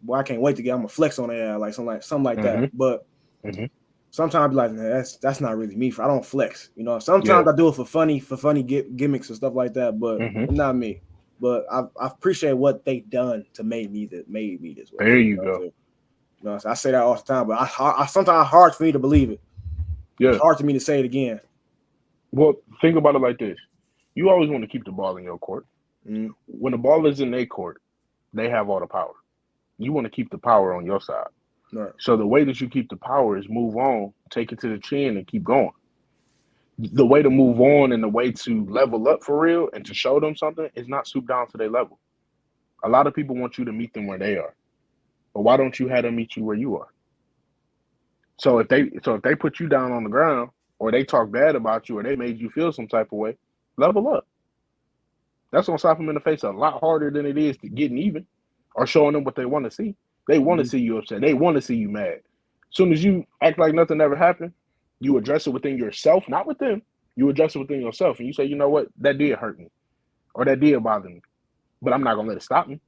boy, I can't wait to get. I'm gonna flex on air like something like that. Mm-hmm. But Mm-hmm. sometimes I be like, nah, that's not really me. I don't flex. Yeah. Sometimes I do it for funny gimmicks and stuff like that. But Mm-hmm. not me. But I appreciate what they done to made me this way. There you go. I say that all the time, but I sometimes it's hard for me to believe it. It's Yeah. hard for me to say it again. Well, think about it like this. You always want to keep the ball in your court. Mm, When the ball is in their court, they have all the power. You want to keep the power on your side. right. So the way that you keep the power is move on, take it to the chin, and keep going. The way to move on and the way to level up for real and to show them something is not stoop down to their level. A lot of people want you to meet them where they are, but why don't you have them meet you where you are? So if they put you down on the ground or they talk bad about you or they made you feel some type of way, level up. That's gonna slap them in the face a lot harder than it is to getting even or showing them what they want to see. They want to Mm-hmm. see you upset. They want to see you mad. As soon as you act like nothing ever happened, you address it within yourself, not with them. You address it within yourself, and you say, you know what, that did hurt me, or that did bother me, but I'm not gonna let it stop me.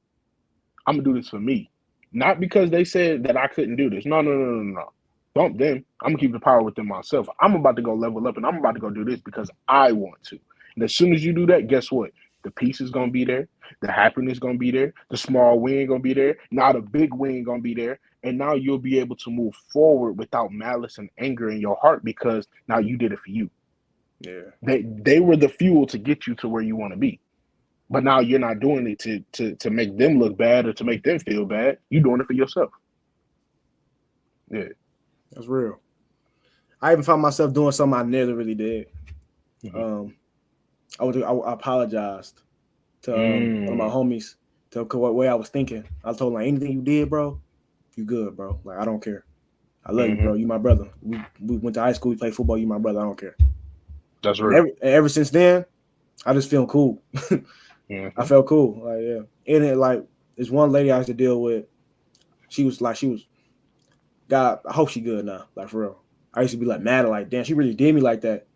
I'm gonna do this for me, not because they said that I couldn't do this. No, no, no, no, no. Bump them. I'm gonna keep the power within myself. I'm about to go level up, and I'm about to go do this because I want to. And as soon as you do that, guess what? The peace is gonna be there, the happiness gonna be there, the small win gonna be there, now the big win gonna be there, and now you'll be able to move forward without malice and anger in your heart because now you did it for you. Yeah, They were the fuel to get you to where you want to be. But now you're not doing it to make them look bad or to make them feel bad. You're doing it for yourself. Yeah. that's real. I even found myself doing something I never really did. Mm-hmm. Um, I apologized to one of my Mm, homies to what way I was thinking. I told him like anything you did, bro, you good, bro. Like I don't care. I love you, mm-hmm. bro. You my brother. We went to high school. We played football. You my brother. I don't care. That's And real. ever since then, I just feel cool. I Mm-hmm. felt cool. Like yeah. And it like this one lady I used to deal with. She was God. I hope she good now. Like for real. I used to be like mad at like damn. She really did me like that.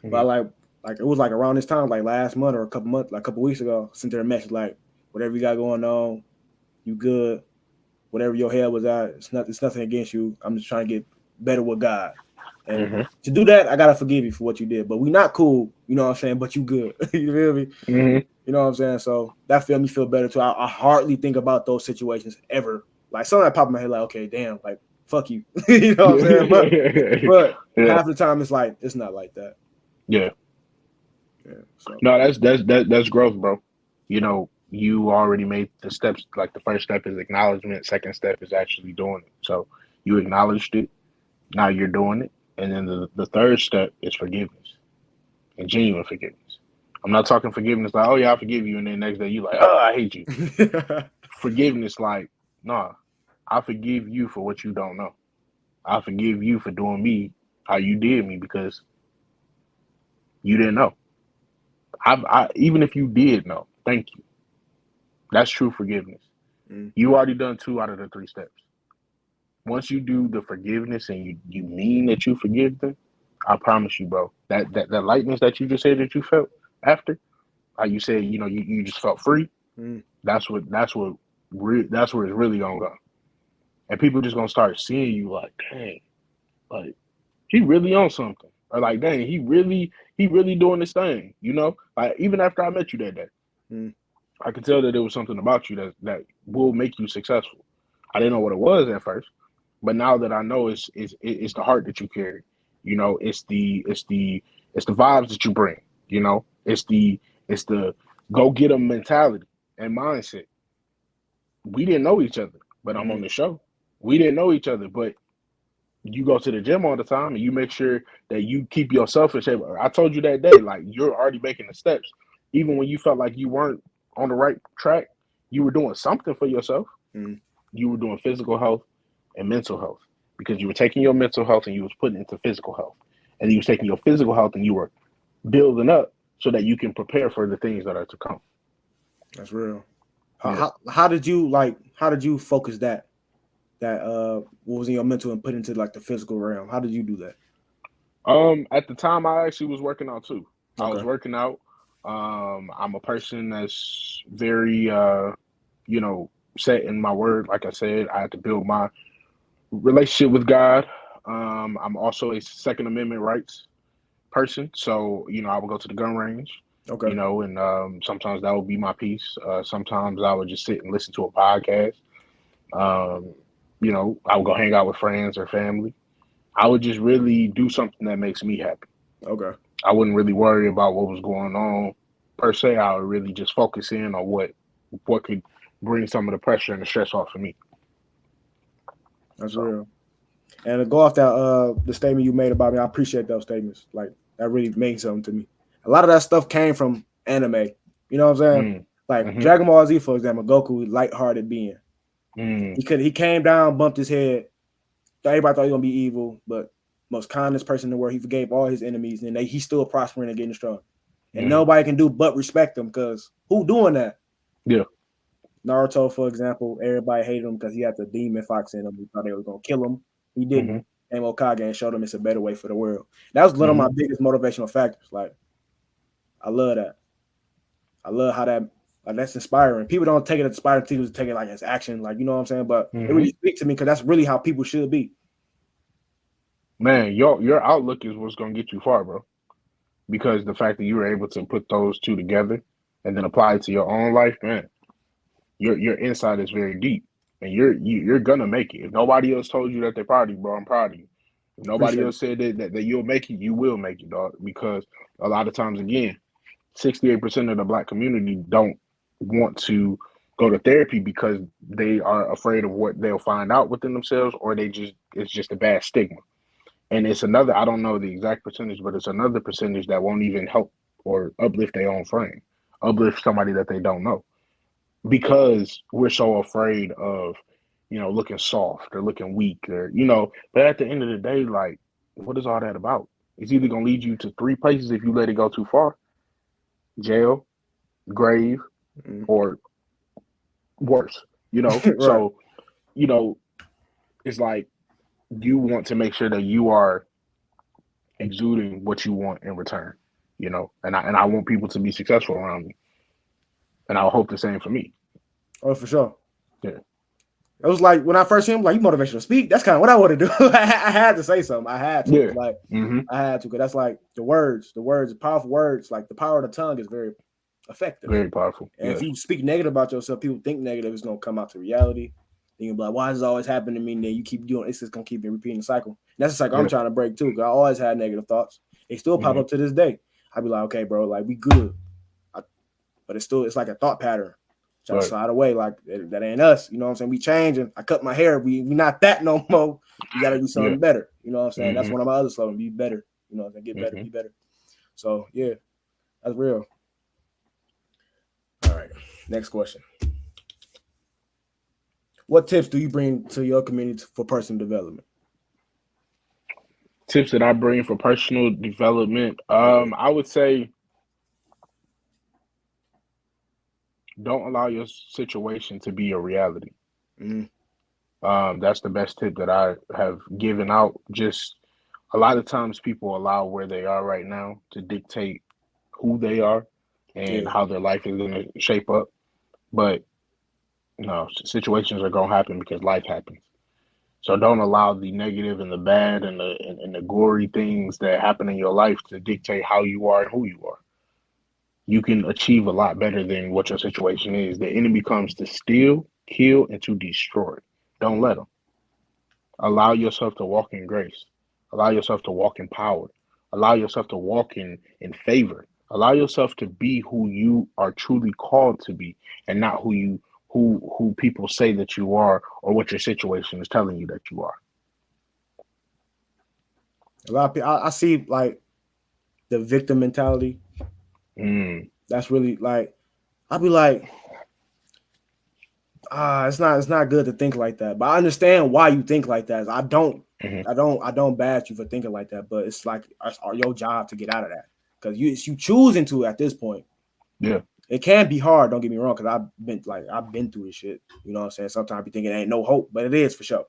But I Mm-hmm. like it was like around this time, like last month or a couple months, like a couple weeks ago, sent her a message like whatever you got going on, you good. Whatever your head was at, it's nothing against you. I'm just trying to get better with God. And Mm-hmm. to do that, I gotta forgive you for what you did. But we not cool, you know what I'm saying? But you good. You feel me? Mm-hmm. You know what I'm saying? So that felt me feel better too. I hardly think about those situations ever. Like something that popped in my head, like, okay, damn, like fuck you. You know what I'm saying? But Yeah. half the time it's like it's not like that. Yeah. Yeah. So No, that's growth, bro. You know, you already made the steps. Like the first step is acknowledgement. Second step is actually doing it. So you acknowledged it. Now you're doing it. And then the third step is forgiveness and genuine forgiveness. I'm not talking forgiveness like, oh yeah, I forgive you, and then next day you like, oh, I hate you. Forgiveness like, nah, I forgive you for what you don't know. I forgive you for doing me how you did me because you didn't know. Even if you did know, thank you. That's true forgiveness. Mm, You already done two out of the three steps. Once you do the forgiveness and you mean that you forgive them, I promise you, bro, that lightness that you just said that you felt after, how you said, you just felt free. mm, That's where it's really gonna go. And people just gonna start seeing you like, dang, like he really on something. Or like, dang, he really doing this thing, Like even after I met you that day, mm, I could tell that there was something about you that will make you successful. I didn't know what it was at first, but now that I know, it's the heart that you carry. It's the vibes that you bring. It's the go get 'em mentality and mindset. We didn't know each other, but I'm on mm, the show. We didn't know each other, but you go to the gym all the time and you make sure that you keep yourself in shape. I told you that day, like you're already making the steps. Even when you felt like you weren't on the right track, you were doing something for yourself. mm. You were doing physical health and mental health because you were taking your mental health and you was putting it into physical health. And you was taking your physical health and you were building up so that you can prepare for the things that are to come. That's real. Yeah. How did you focus that what was in your mental and put into like the physical realm? How did you do that? At the time I actually was working out too. I was Okay. working out. I'm a person that's very you know, set in my word. Like I said, I had to build my relationship with God. I'm also a Second Amendment rights person, so I would go to the gun range, Okay. and sometimes that would be my piece. Sometimes I would just sit and listen to a podcast. Um, I would go hang out with friends or family. I would just really do something that makes me happy. Okay. I wouldn't really worry about what was going on per se. I would really just focus in on what could bring some of the pressure and the stress off of me. That's So. real. And to go off that the statement you made about me, I appreciate those statements. Like that really means something to me. A lot of that stuff came from anime. You know what I'm saying? Mm, Like mm-hmm, Dragon Ball Z, for example, Goku, lighthearted being. mm, He came down, bumped his head. Everybody thought he was gonna be evil, but most kindest person in the world. He forgave all his enemies, and he's still prospering and getting strong. And mm, nobody can do but respect him because who doing that? yeah. Naruto, for example, everybody hated him because he had the demon fox in him. We thought they were gonna kill him. He Mm-hmm, didn't. Came Okage and showed him it's a better way for the world. That was one of mm-hmm, my biggest motivational factors. Like, I love that. I love how that that's inspiring. People don't take it as inspiring, people take it like as action, like you know what I'm saying. But it mm-hmm. really speaks to me because that's really how people should be. Man, your outlook is what's gonna get you far, bro. because the fact that you were able to put those two together and then apply it to your own life, man, your insight is very deep, and you're gonna make it. If nobody else told you that they're proud of you, bro, I'm proud of you. If nobody Appreciate it. else said that you'll make it, you will make it, dog. Because a lot of times, again, 68% of the black community don't want to go to therapy because they are afraid of what they'll find out within themselves, or they just it's just a bad stigma. And it's another, I don't know the exact percentage, but it's another percentage that won't even help or uplift their own friend, uplift somebody that they don't know, because we're so afraid of, looking soft or looking weak, or, but at the end of the day, like, what is all that about? It's either going to lead you to three places if you let it go too far: jail, grave, Mm. or worse, Right. So, you know, it's like you want to make sure that you are exuding what you want in return, and I want people to be successful around me, and I hope the same for me. Oh, for sure. Yeah, It was like when I first seen him, like, you motivational speak. That's kind of what I want to do. I had to say something. I had to. yeah, Like, mm-hmm, I had to, because that's like the words, powerful words. Like the power of the tongue is very effective. very powerful. And if Yes, you speak negative about yourself, people think negative is gonna come out to reality. Then you'll be like, why does this always happen to me? And then you keep doing it's just gonna keep repeating the cycle. And that's the cycle I'm yeah, trying to break too. Cause I always had negative thoughts. They still pop mm-hmm, up to this day. I'd be like, okay, bro, like we good. But it's like a thought pattern. Try to right, slide away, like that ain't us. You know what I'm saying? We changing. I cut my hair. We not that no more. We gotta do yeah, something better. You know what I'm saying? That's mm-hmm, one of my other slogans. Be better. You know what I'm saying? Get better, mm-hmm. be better. So yeah, that's real. All right. Next question. What tips do you bring to your community for personal development? Tips that I bring for personal development, Yeah. I would say don't allow your situation to be your reality. Mm-hmm. That's the best tip that I have given out. Just a lot of times people allow where they are right now to dictate who they are and Yeah. how their life is going to shape up. But no, situations are going to happen because life happens. So don't allow the negative and the bad and the gory things that happen in your life to dictate how you are and who you are. You can achieve a lot better than what your situation is. The enemy comes to steal, kill, and to destroy. Don't Mm-hmm. let them. Allow yourself to walk in grace. Allow yourself to walk in power. Allow yourself to walk in favor. Allow yourself to be who you are truly called to be, and not who people say that you are, or what your situation is telling you that you are. A lot of people I see like the victim mentality. Mm, That's really like I'll be like, it's not good to think like that. But I understand why you think like that. hmm I don't bash you for thinking like that. But it's like it's your job to get out of that, because you choosing to at this point. Yeah. It can be hard. Don't get me wrong, because I've been through this shit. You know what I'm saying? Sometimes you think it ain't no hope, but it is for sure.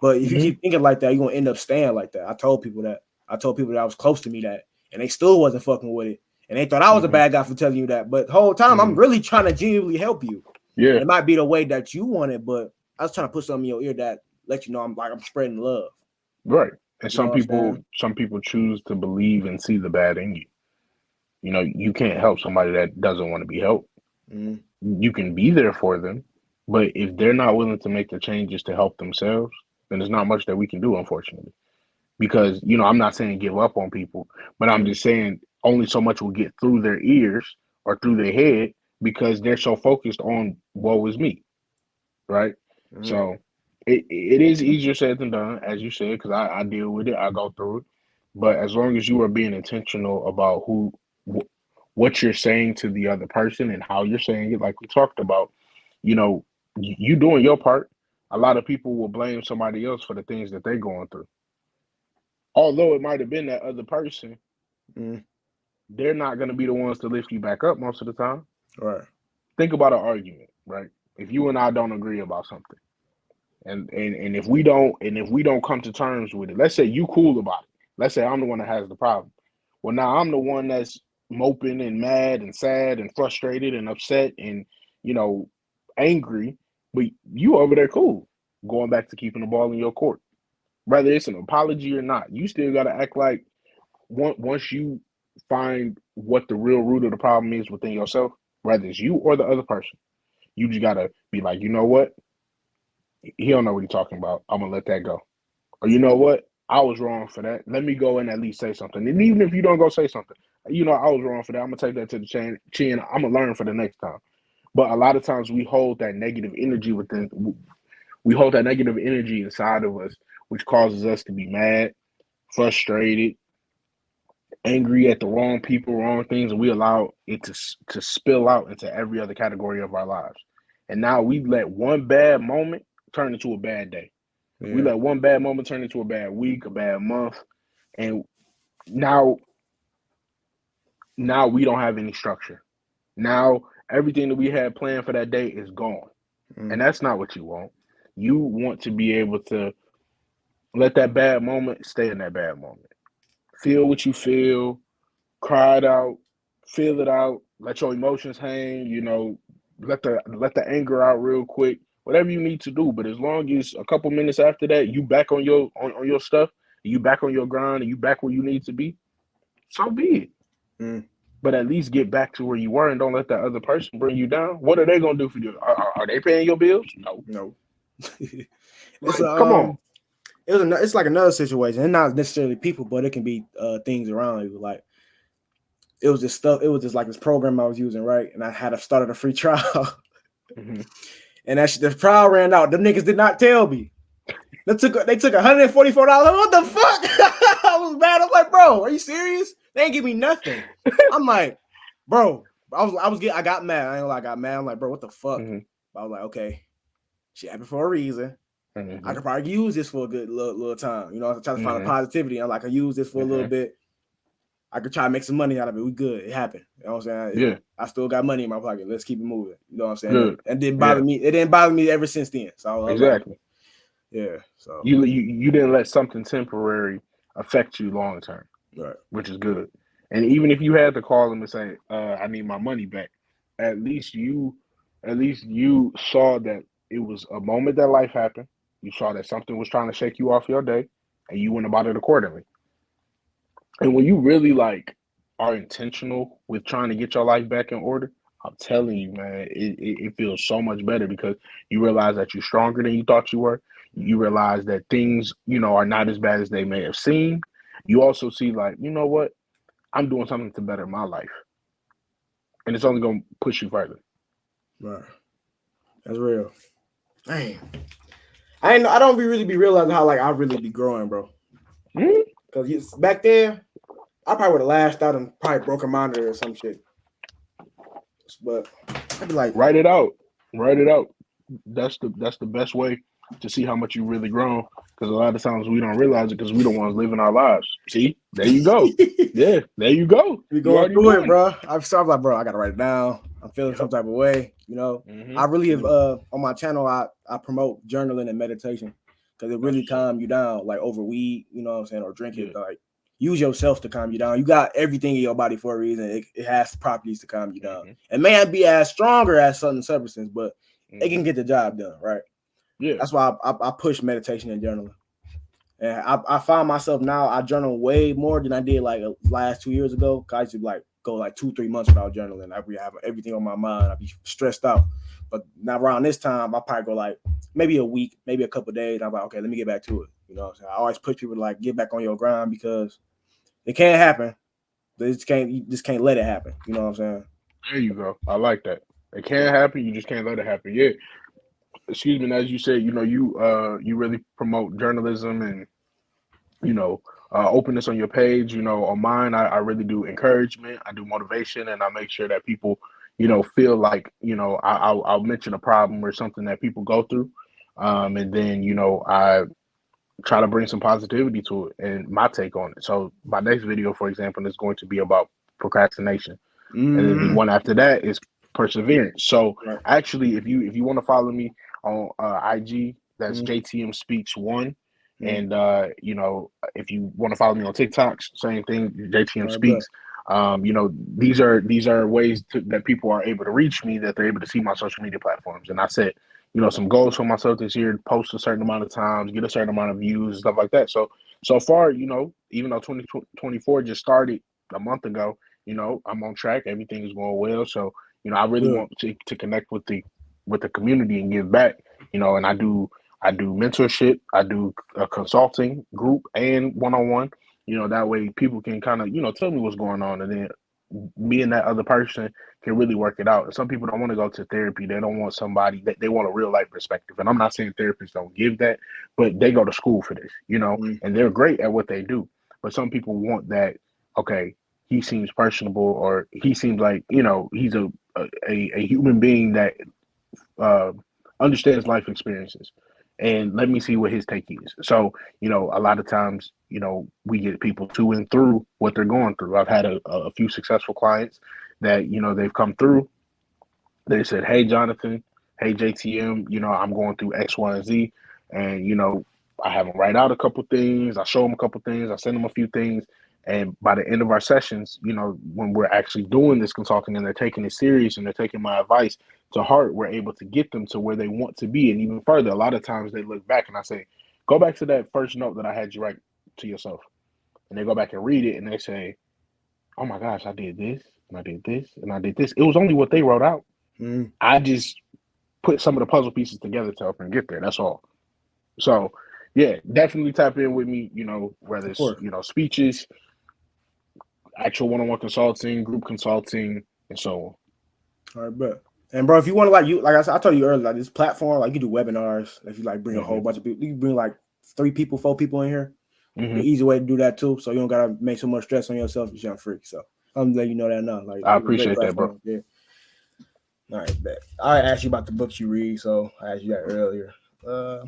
But if you hmm keep thinking like that, you're gonna end up staying like that. I told people that. I told people that was close to me that, and they still wasn't fucking with it. And they thought I was a hmm bad guy for telling you that. But the whole time I'm hmm really trying to genuinely help you. Yeah. And it might be the way that you want it, but I was trying to put something in your ear that let you know I'm spreading love. Right. And You know some what I'm people saying? some people choose to believe and see the bad in you. You can't help somebody that doesn't want to be helped. Mm-hmm. You can be there for them, but if they're not willing to make the changes to help themselves, then there's not much that we can do, unfortunately. Because, I'm not saying give up on people, but I'm Mm-hmm. just saying only so much will get through their ears or through their head because they're so focused on woe is me, right? Mm-hmm. So it is easier said than done, as you said, because I deal with it, I go through it. But as long as you are being intentional about what you're saying to the other person and how you're saying it, like we talked about, you know, you doing your part. A lot of people will blame somebody else for the things that they're going through. Although it might have been that other person, Mm-hmm. they're not going to be the ones to lift you back up most of the time. Right. Think about an argument, right? If you and I don't agree about something, and if we don't come to terms with it, let's say you cool about it. Let's say I'm the one that has the problem. Well, now I'm the one that's moping and mad and sad and frustrated and upset and you know angry, but you over there cool, going back to keeping the ball in your court. Whether it's an apology or not, you still got to act like once you find what the real root of the problem is within yourself, whether it's you or the other person. You just gotta be like, you know what? He don't know what he's talking about. I'm gonna let that go. Or you know what? I was wrong for that. Let me go and at least say something. And even if you don't go say something, I was wrong for that. I'm gonna take that to the chin. I'm gonna learn for the next time. But a lot of times we hold that negative energy within. We hold that negative energy inside of us, which causes us to be mad, frustrated, angry at the wrong people, wrong things, and we allow it to spill out into every other category of our lives. And now we let one bad moment turn into a bad day. We Yeah. let one bad moment turn into a bad week, a bad month, and now now we don't have any structure. Now everything that we had planned for that day is gone. And Mm. that's not what you want. You want to be able to let that bad moment stay in that bad moment. Feel what you feel, cry it out, feel it out, let your emotions hang, let the anger out real quick. Whatever you need to do. But as long as a couple minutes after that, you back on on your stuff, you back on your grind, and you back where you need to be, so be it. Mm. But at least get back to where you were and don't let that other person bring you down. What are they gonna do for you? Are they paying your bills? No. No. It's Like, come on. it's like another situation. And not necessarily people, but it can be things around you. Like it was just stuff. It was just like this program I was using, right? And I had started a free trial, Mm-hmm. and the trial ran out. Them niggas did not tell me. They took $144. What the fuck? I was mad. I was like, bro, are you serious? They ain't give me nothing. I'm like, bro, I got mad. I ain't gonna lie, I got mad. I'm like, bro, what the fuck? Mm-hmm. I was like, okay, shit happened for a reason. I Mm-hmm. could probably use this for a good little time. I try to find a Mm-hmm. positivity. I'm like, I use this for a little Mm-hmm. bit. I could try to make some money out of it. We good. It happened. You know what I'm saying? Yeah. I still got money in my pocket. Let's keep it moving. You know what I'm saying? Good. And didn't bother Yeah. me. It didn't bother me ever since then. So I was like, Exactly. okay, yeah. So You didn't let something temporary affect you long term, right. which is good. And even if you had to call them and say, "I need my money back," at least you, at least you saw that it was a moment that life happened. You saw that something was trying to shake you off your day, and you went about it accordingly. And when you really like are intentional with trying to get your life back in order, I'm telling you, man, it feels so much better because you realize that you're stronger than you thought you were. You Mm-hmm. realize that things, are not as bad as they may have seemed. You also see, like, you know what? I'm doing something to better my life, and it's only going to push you further. Right. That's real. Dang. I don't really be realizing how like I really be growing, bro. Mhm. Because back then, I probably would have lashed out and probably broke a monitor or some shit. But I'd be like, Write it out. Write it out. That's the best way to see how much you really grown. Because a lot of times we don't realize it because we don't want to live in our lives. See, there you go. Yeah, there you go. we You going already through it, doing it. bro. I'm like, bro, I gotta write it down. I'm feeling some Yep. type of way. I really have Hmm. on my channel I promote journaling and meditation because it That's really what's up. calm you down, like over weed, you know what I'm saying, or drink it. Yeah. Like use yourself to calm you down. You got everything in your body for a reason. It has properties to calm you down. Hmm. It may not be as stronger as certain substances, but it can Hmm. get the job done, right? Yeah. That's why I push meditation and journaling. And I find myself now I journal way more than I did like last 2 years ago. I used to like go like 2-3 months without journaling. I be have everything on my mind. I be stressed out. But now around this time, I probably go like maybe a week, maybe a couple of days. I'm like, okay, let me get back to it. You know what I'm saying? I always push people to like get back on your grind because it can't happen. You just can't let it happen. You know what I'm saying? There you go. I like that. It Yeah. can happen. You just can't let it happen. Yeah. Excuse me. And as you said, you really promote journalism and you know, openness on your page. On mine, I really do encouragement, I do motivation, and I make sure that people, feel like, I'll mention a problem or something that people go through. And then, I try to bring some positivity to it and my take on it. So my next video, for example, is going to be about procrastination. And then the Mm-hmm. one after that is perseverance. So Right. actually, if you want to follow me on IG, that's Mm-hmm. JTM Speaks One, Mm-hmm. and if you want to follow me on TikToks, same thing, JTM All right, bro. Speaks. These are ways that people are able to reach me, that they're able to see my social media platforms. And I set some goals for myself this year: post a certain amount of times, get a certain amount of views, stuff like that. So far, even though 2024 just started. a month ago, I'm on track. Everything is going well. So, I really Good. want to connect with the community and give back. And I do mentorship, I do a consulting group and one on one. That way people can kind of tell me what's going on, and then me and that other person can really work it out. And some people don't want to go to therapy. They don't want somebody that they want a real life perspective. And I'm not saying therapists don't give that, but they go to school for this, Mm. and they're great at what they do. But some people want that, okay, he seems personable, or he seems like, he's a human being that uh, understands life experiences. And let me see what his take is. So, a lot of times, we get people to and through what they're going through. I've had a few successful clients that, they've come through. They said, "Hey, Jonathan, hey, JTM, I'm going through X, Y, and Z." And, I have them write out a couple things. I show them a couple things. I send them a few things. And by the end of our sessions, when we're actually doing this consulting and they're taking it serious and they're taking my advice to heart, we're able to get them to where they want to be. And even further, a lot of times they look back and I say, "Go back to that first note that I had you write to yourself." And they go back and read it and they say, "Oh my gosh, I did this and I did this and I did this." It was only what they wrote out. Mm. I just put some of the puzzle pieces together to help them get there. That's all. So, yeah, definitely tap in with me, whether Of it's, course. speeches, actual one on one consulting, group consulting, and so All right, but and bro, if you want to like I said, I told you earlier, like this platform, like you do webinars. If you like bring a on. whole bunch of people, you can bring like 3 people, 4 people in here. The Hmm. easy way to do that too, so you don't gotta make so much stress on yourself. You're free. So I'm letting you know that now. Like I it's a great appreciate that, bro. platform. Yeah. All right, bet. I asked you about the books you read, so I asked you that earlier. Uh,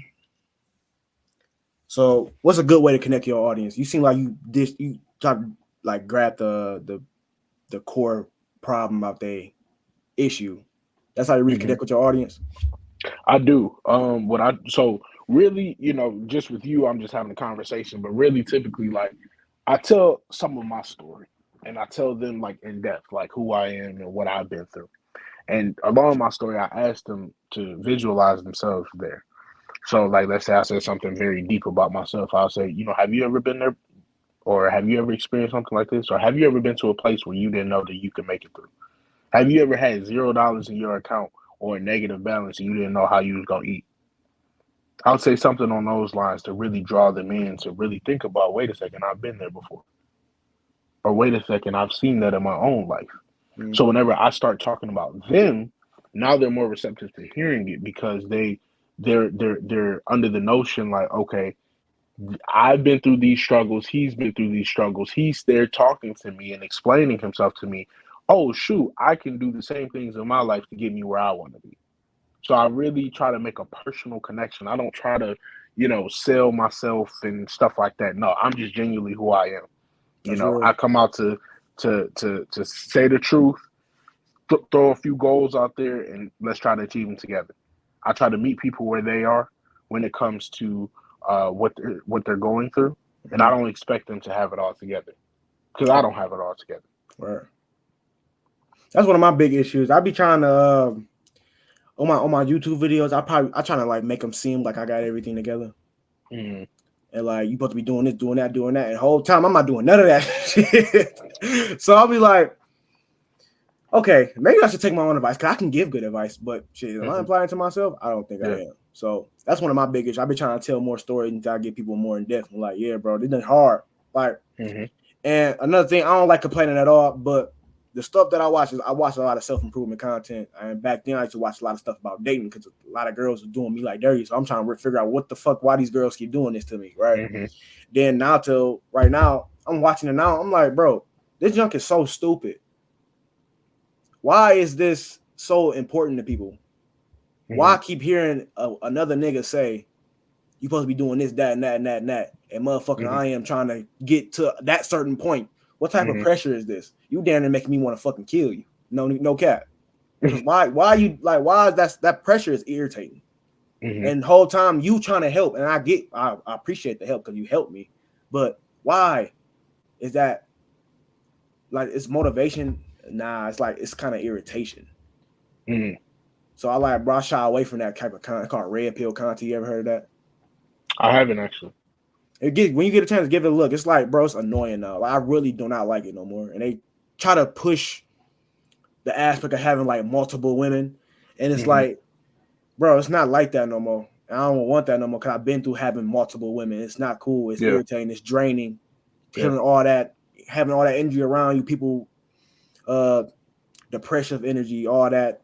so what's a good way to connect your audience? You seem like you try to like grab the core problem of the issue. That's how you really Hmm. connect with your audience. I do. So really, just with you, I'm just having a conversation, but really typically, like, I tell some of my story and I tell them, like, in depth, like who I am and what I've been through. And along my story, I asked them to visualize themselves there. So, like, let's say I said something very deep about myself. I'll say, have you ever been there, or have you ever experienced something like this? Or have you ever been to a place where you didn't know that you could make it through? Have you ever had $0 in your account or a negative balance and you didn't know how you was gonna eat? I would say something on those lines to really draw them in to really think about, wait a second, I've been there before. Or wait a second, I've seen that in my own life. Mm, So whenever I start talking about them, now they're more receptive to hearing it because they're under the notion like, okay, I've been through these struggles, he's been through these struggles, he's there talking to me and explaining himself to me. Oh shoot, I can do the same things in my life to get me where I want to be. So I really try to make a personal connection. I don't try to, sell myself and stuff like that. No, I'm just genuinely who I am. that's real. I come out to say the truth, throw a few goals out there, and let's try to achieve them together. I try to meet people where they are when it comes to what they're going through, and I Mm, don't expect them to have it all together because I don't have it all together. right. That's one of my big issues. I be trying to on my YouTube videos. I try to like make them seem like I got everything together, Mm-hmm. and like you supposed to be doing this, doing that, and the whole time I'm not doing none of that shit. So I'll be like, okay, maybe I should take my own advice because I can give good advice, but shit, am I Mm-hmm. applying to myself? I don't think I Yeah. am. So that's one of my big issues. I be trying to tell more stories until I get people more in depth. I'm like, yeah, bro, this is hard. Like, Mm-hmm. and another thing, I don't like complaining at all, but the stuff that I watch is I watch a lot of self-improvement content. And back then I used to watch a lot of stuff about dating because a lot of girls were doing me like dirty. So I'm trying to figure out what the fuck, why these girls keep doing this to me, right? Mm-hmm. Then now till right now, I'm watching it now. I'm like, bro, this junk is so stupid. Why is this so important to people? Why Mm-hmm. I keep hearing another nigga say, you supposed to be doing this, that, and that, and that, and that. And motherfucking Mm-hmm. I am trying to get to that certain point. What type of Mm-hmm. pressure is this? You damn near making me want to fucking kill you. No cap. Because why you like why is that pressure is irritating. Mm-hmm. And the whole time you trying to help, and I appreciate the help because you helped me. But why is that like it's motivation? Nah, it's like it's kind of irritation. Mm-hmm. So I like shy away from that type of content called red pill content. You ever heard of that? I haven't actually. When you get a chance to give it a look, it's like, bro, it's annoying now. Like, I really do not like it no more. And they try to push the aspect of having like multiple women, and it's Hmm. like, bro, it's not like that no more. I don't want that no more because I've been through having multiple women. It's not cool. It's Yeah, irritating. It's draining. yeah, Feeling all that, having all that energy around you, people, uh, depressive energy, all that.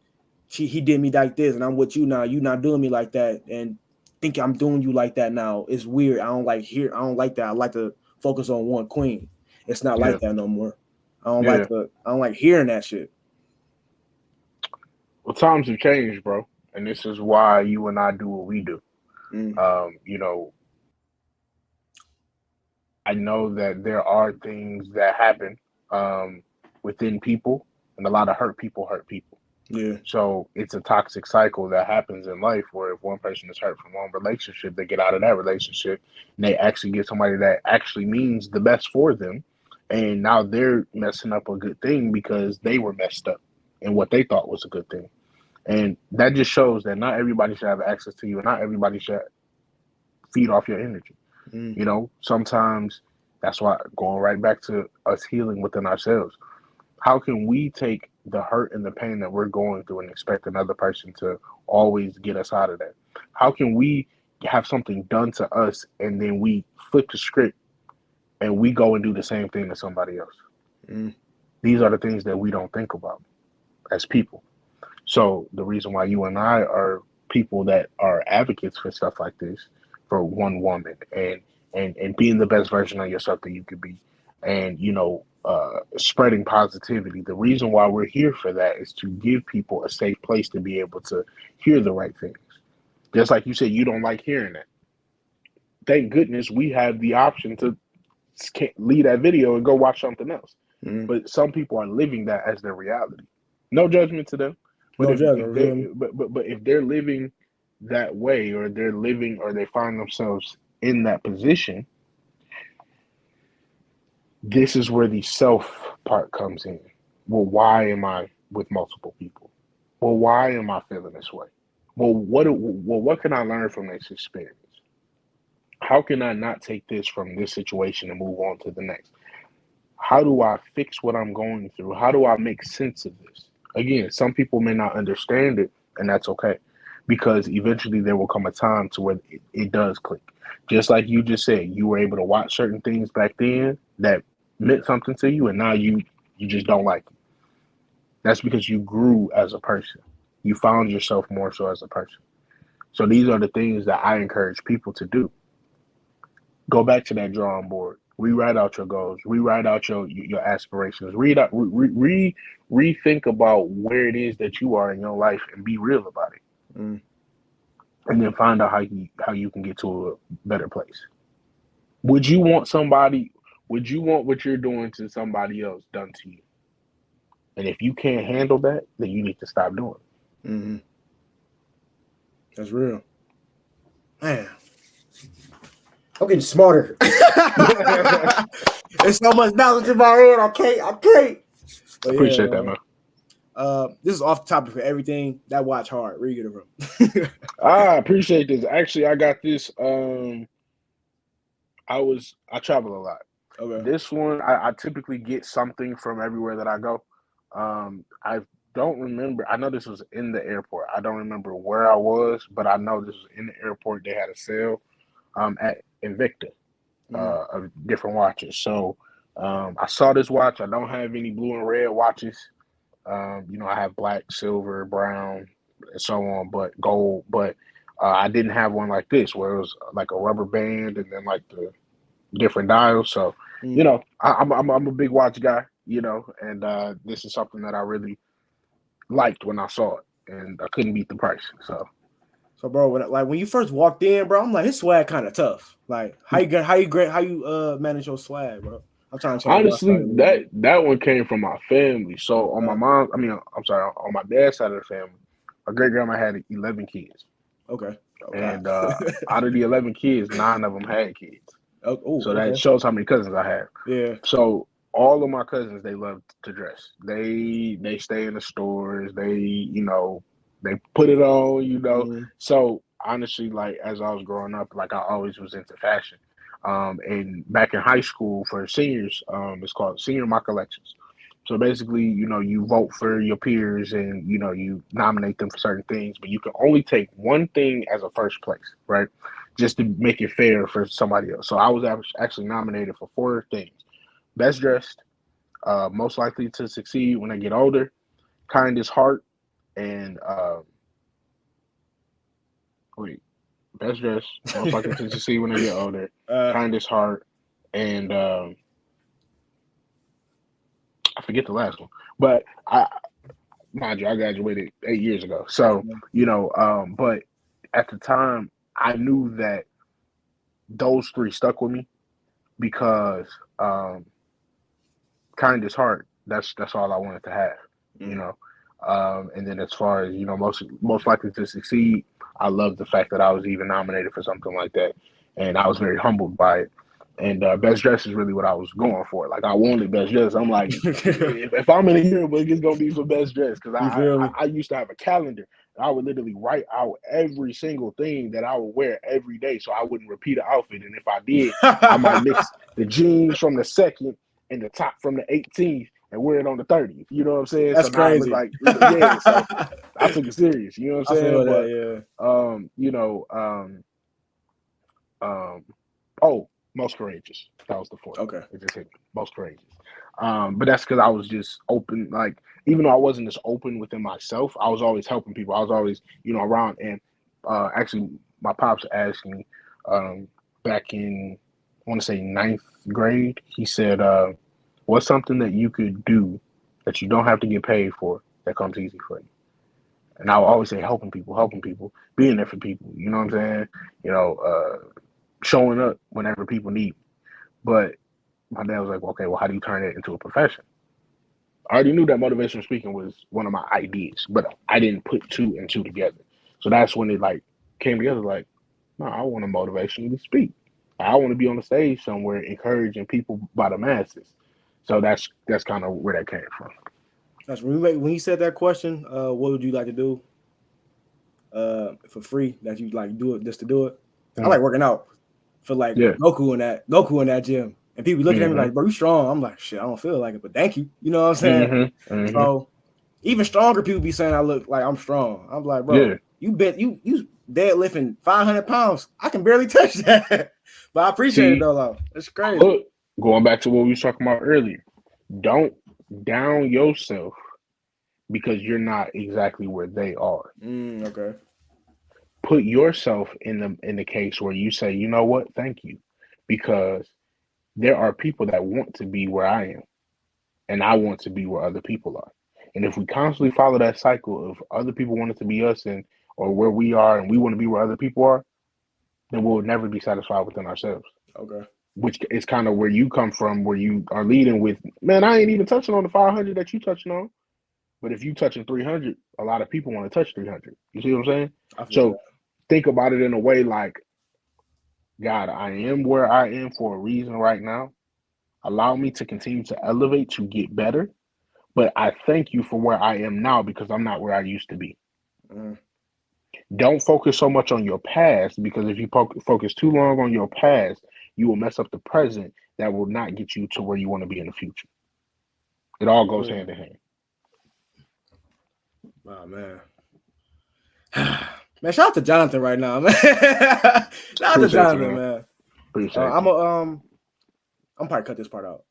He did me like this, and I'm with you now. You not doing me like that, and think I'm doing you like that now. It's weird. I don't like that. I like to focus on one queen. It's not yeah, like that no more. yeah. I don't like hearing that shit. Well, times have changed, bro, and this is why you and I do what we do. Mm, You know, I know that there are things that happen um, within people, and a lot of hurt people hurt people. yeah. So it's a toxic cycle that happens in life where if one person is hurt from one relationship, they get out of that relationship and they actually get somebody that actually means the best for them. And now they're messing up a good thing because they were messed up in what they thought was a good thing. And that just shows that not everybody should have access to you and not everybody should feed off your energy. Mm, Sometimes that's why going right back to us healing within ourselves. How can we take the hurt and the pain that we're going through and expect another person to always get us out of that? How can we have something done to us and then we flip the script and we go and do the same thing to somebody else? mm, These are the things that we don't think about as people. So the reason why you and I are people that are advocates for stuff like this, for one woman and being the best version of yourself that you could be, and spreading positivity. The reason why we're here for that is to give people a safe place to be able to hear the right things. Just like you said, you don't like hearing that. Thank goodness we have the option to leave that video and go watch something else. mm. But some people are living that as their reality. No judgment to them, but No if judgment, they feel me? but if they're living that way, or they're living, or they find themselves in that position, this is where the self part comes in. Well, why am I with multiple people? Well, why am I feeling this way? What can I learn from this experience? How can I not take this from this situation and move on to the next? How do I fix what I'm going through? How do I make sense of this? Again, some people may not understand it, and that's okay, because eventually there will come a time to where it does click. Just like you just said, you were able to watch certain things back then that meant something to you, and now you just don't like it. That's because you grew as a person. You found yourself more so as a person. So these are the things that I encourage people to do. Go back to that drawing board. Rewrite out your goals. Rewrite out your aspirations. Read out, rethink about where it is that you are in your life, and be real about it. Mm. And then find out how you can get to a better place. Would you want somebody? Would you want what you're doing to somebody else done to you? And if you can't handle that, then you need to stop doing Mm-hmm. That's real. Man, I'm getting smarter. it. There's so much knowledge in my head. I can't. But yeah, Appreciate that, man. man. This is off the topic for everything. That watch hard. Where you get it from? I appreciate this. Actually, I got this. I travel a lot. Okay. This one, I typically get something from everywhere that I go. I don't remember. I know this was in the airport. I don't remember where I was, but I know this was in the airport. They had a sale at Invicta Mm, of different watches. So I saw this watch. I don't have any blue and red watches. I have black, silver, brown, and so on, but gold. But I didn't have one like this, where it was like a rubber band and then like the different dials. So, mm. I'm a big watch guy, and this is something that I really liked when I saw it, and I couldn't beat the price. So, So, bro, when you first walked in, bro, I'm like, his swag kind of tough. Like, how you manage your swag, bro? I'm trying to change my honestly, style a little bit. that one came from my family. So on my Uh, mom, I mean, I'm sorry, on my dad's side of the family, my great grandma had 11 kids, okay. Oh God. and out of the 11 kids, 9 of them had kids. Oh, So that okay. shows how many cousins I have. Yeah. So all of my cousins, they love to dress. They stay in the stores. They put it on. Mm, So honestly, like as I was growing up, like I always was into fashion. And back in high school for seniors, it's called Senior Mock Elections. So basically, you vote for your peers and, you nominate them for certain things, but you can only take one thing as a first place, right? Just to make it fair for somebody else. So I was actually nominated for four things: best dressed, most likely to succeed when I get older, kindest heart, and wait, best dressed, most likely to succeed when I get older, uh, kindest heart, and I forget the last one. But mind you, I graduated 8 years ago. So, but at the time, I knew that those three stuck with me because um, kindest heart. That's all I wanted to have, you mm. know. And then as far as most likely to succeed, I love the fact that I was even nominated for something like that, and I was very humbled by it. And best dress is really what I was going for. Like I wanted best dress. I'm like, if I'm in a yearbook, it's gonna be for best dress because You I, feel I me? I used to have a calendar. And I would literally write out every single thing that I would wear every day, so I wouldn't repeat an outfit. And if I did, I might mix the jeans from the second and the top from the 18th and wear it on the 30th. You know what I'm saying? So That's now it look crazy. like, yeah. So I took it serious. You know what I'm I feel saying? that, But yeah. um, you know, um, um, oh, most courageous. That was the fourth one. Okay. It just hit me. Most courageous. But that's because I was just open. Like even though I wasn't as open within myself, I was always helping people. I was always, around. And actually, my pops asked me back in, I want to say ninth grade. He said, "What's something that you could do that you don't have to get paid for that comes easy for you?" And I would always say helping people, being there for people. You know what I'm saying? You know, showing up whenever people need me. But my dad was like, well, okay, well, how do you turn it into a profession? I already knew that motivational speaking was one of my ideas, but I didn't put two and two together. So that's when it like came together. Like, no, I want to motivationally speak. I want to be on the stage somewhere, encouraging people by the masses. So that's kind of where that came from. That's when you said that question, what would you like to do for free that you like do it just to do it? I Mm. like working out for like Yeah. Goku in that gym. And people looking at me Mm-hmm. like, bro, you strong. I'm like, shit, I don't feel like it, but thank you. You know what I'm saying? Mm-hmm. Mm-hmm. So even stronger people be saying I look like I'm strong. I'm like, bro, Yeah. you deadlifting 500 pounds. I can barely touch that. But I appreciate it See, though. It's crazy. look, going back to what we was talking about earlier, don't down yourself because you're not exactly where they are. Okay. Put yourself in the case where you say, you know what, thank you, because there are people that want to be where I am, and I want to be where other people are. And if we constantly follow that cycle of other people wanting to be us and or where we are, and we want to be where other people are, then we'll never be satisfied within ourselves. Okay. Which is kind of where you come from, where you are leading with, man, I ain't even touching on the 500 that you touching on. But if you touching 300, a lot of people want to touch 300. You see what I'm saying? I feel So that. think about it in a way like, God, I am where I am for a reason right now. Allow me to continue to elevate to get better. But I thank you for where I am now because I'm not where I used to be. Mm, Don't focus so much on your past because if you focus too long on your past, you will mess up the present that will not get you to where you want to be in the future. It all goes cool. hand in hand. Oh man. Man, shout out to Jonathan right now, man. Shout out to Appreciate you, Jonathan, man. man. Appreciate I'm you. a I'm probably cut this part out.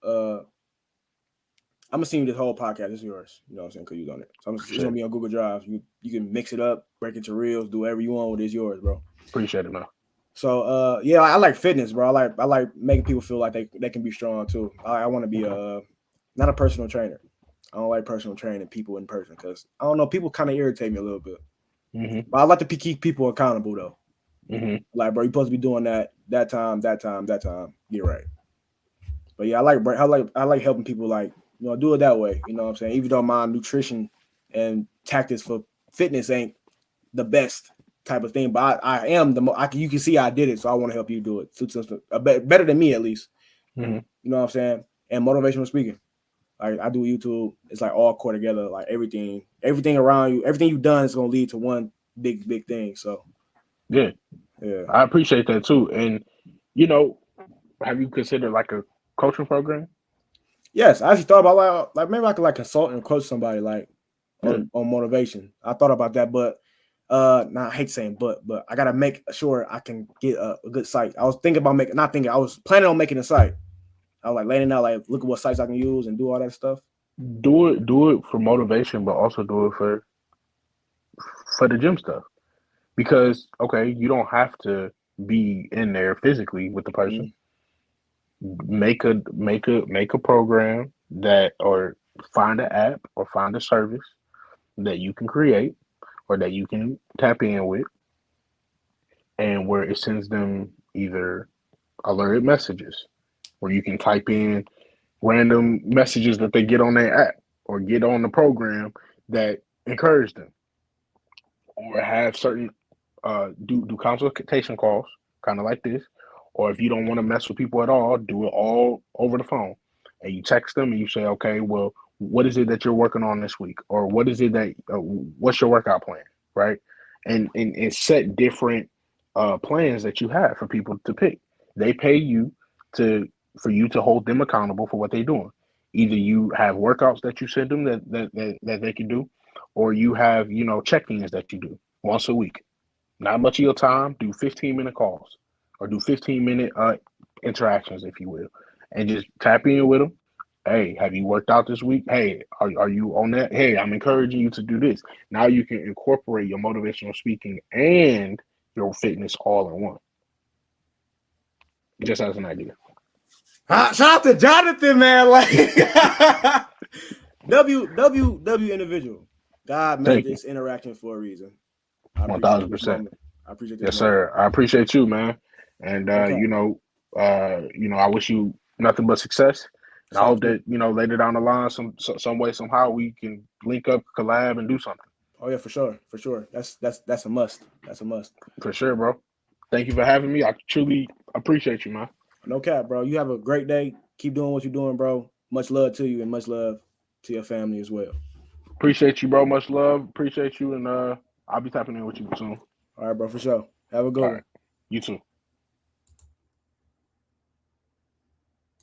I'm gonna send you this whole podcast. It's yours. You know what I'm saying? Cause you on it. So it's Appreciate gonna it. be on Google Drive. You can mix it up, break it to reels, do whatever you want with it. It's yours, bro. Appreciate it, man. So yeah, I like fitness, bro. I like making people feel like they can be strong too. I want to be Okay. not a personal trainer. I don't like personal training people in person because I don't know, people kind of irritate me a little bit. Mm-hmm. But I like to keep people accountable though. Mm-hmm. Like, bro, you supposed to be doing that time, that time, that time. Get right. But yeah, I like helping people like, do it that way. You know what I'm saying? Even though my nutrition and tactics for fitness ain't the best type of thing, but I am you can see I did it, so I want to help you do it. Better than me at least. Mm-hmm. You know what I'm saying? And motivational speaking. Like I do YouTube, it's like all core together, like everything around you, everything you've done is gonna lead to one big thing. So Yeah, yeah. I appreciate that too. And you know, have you considered like a coaching program? Yes, I actually thought about like maybe I could like consult and coach somebody like Yeah. on motivation. I thought about that, but now I hate saying but I gotta make sure I can get a good site. I was thinking about making not thinking I was planning on making a site. I was like laying out like look at what sites I can use and do all that stuff. Do it for motivation, but also do it for the gym stuff. Because okay, you don't have to be in there physically with the person. Mm. Make a program that or find an app or find a service that you can create or that you can tap in with and where it sends them either alert messages where you can type in random messages that they get on their app or get on the program that encourage them or have certain do consultation calls, kind of like this. Or if you don't want to mess with people at all, do it all over the phone. And you text them and you say, okay, well, what is it that you're working on this week, or what is it that what's your workout plan, right? And set different plans that you have for people to pick. They pay you to for you to hold them accountable for what they're doing. Either you have workouts that you send them that they can do, or you have check-ins that you do once a week. Not much of your time. Do 15-minute calls or do 15-minute interactions, if you will, and just tap in with them. Hey, have you worked out this week? Hey, are you on that? Hey, I'm encouraging you to do this. Now you can incorporate your motivational speaking and your fitness all in one, just as an idea. Shout out to Jonathan, man. Like W individual. God made Thank you. this interaction for a reason. I One appreciate thousand this percent. moment. I appreciate this Yes, moment. sir. I appreciate you, man. And No cap. I wish you nothing but success. And I Same hope to you. that later down the line, some way, somehow, we can link up, collab, and do something Oh yeah, for sure, for sure. That's a must. That's a must. for sure, bro. Thank you for having me. I truly appreciate you, man. No cap, bro. You have a great day. Keep doing what you're doing, bro. Much love to you and much love to your family as well. Appreciate you, bro. Much love. Appreciate you, and I'll be tapping in with you soon. All right, bro, for sure. Have a good All one. right, you too.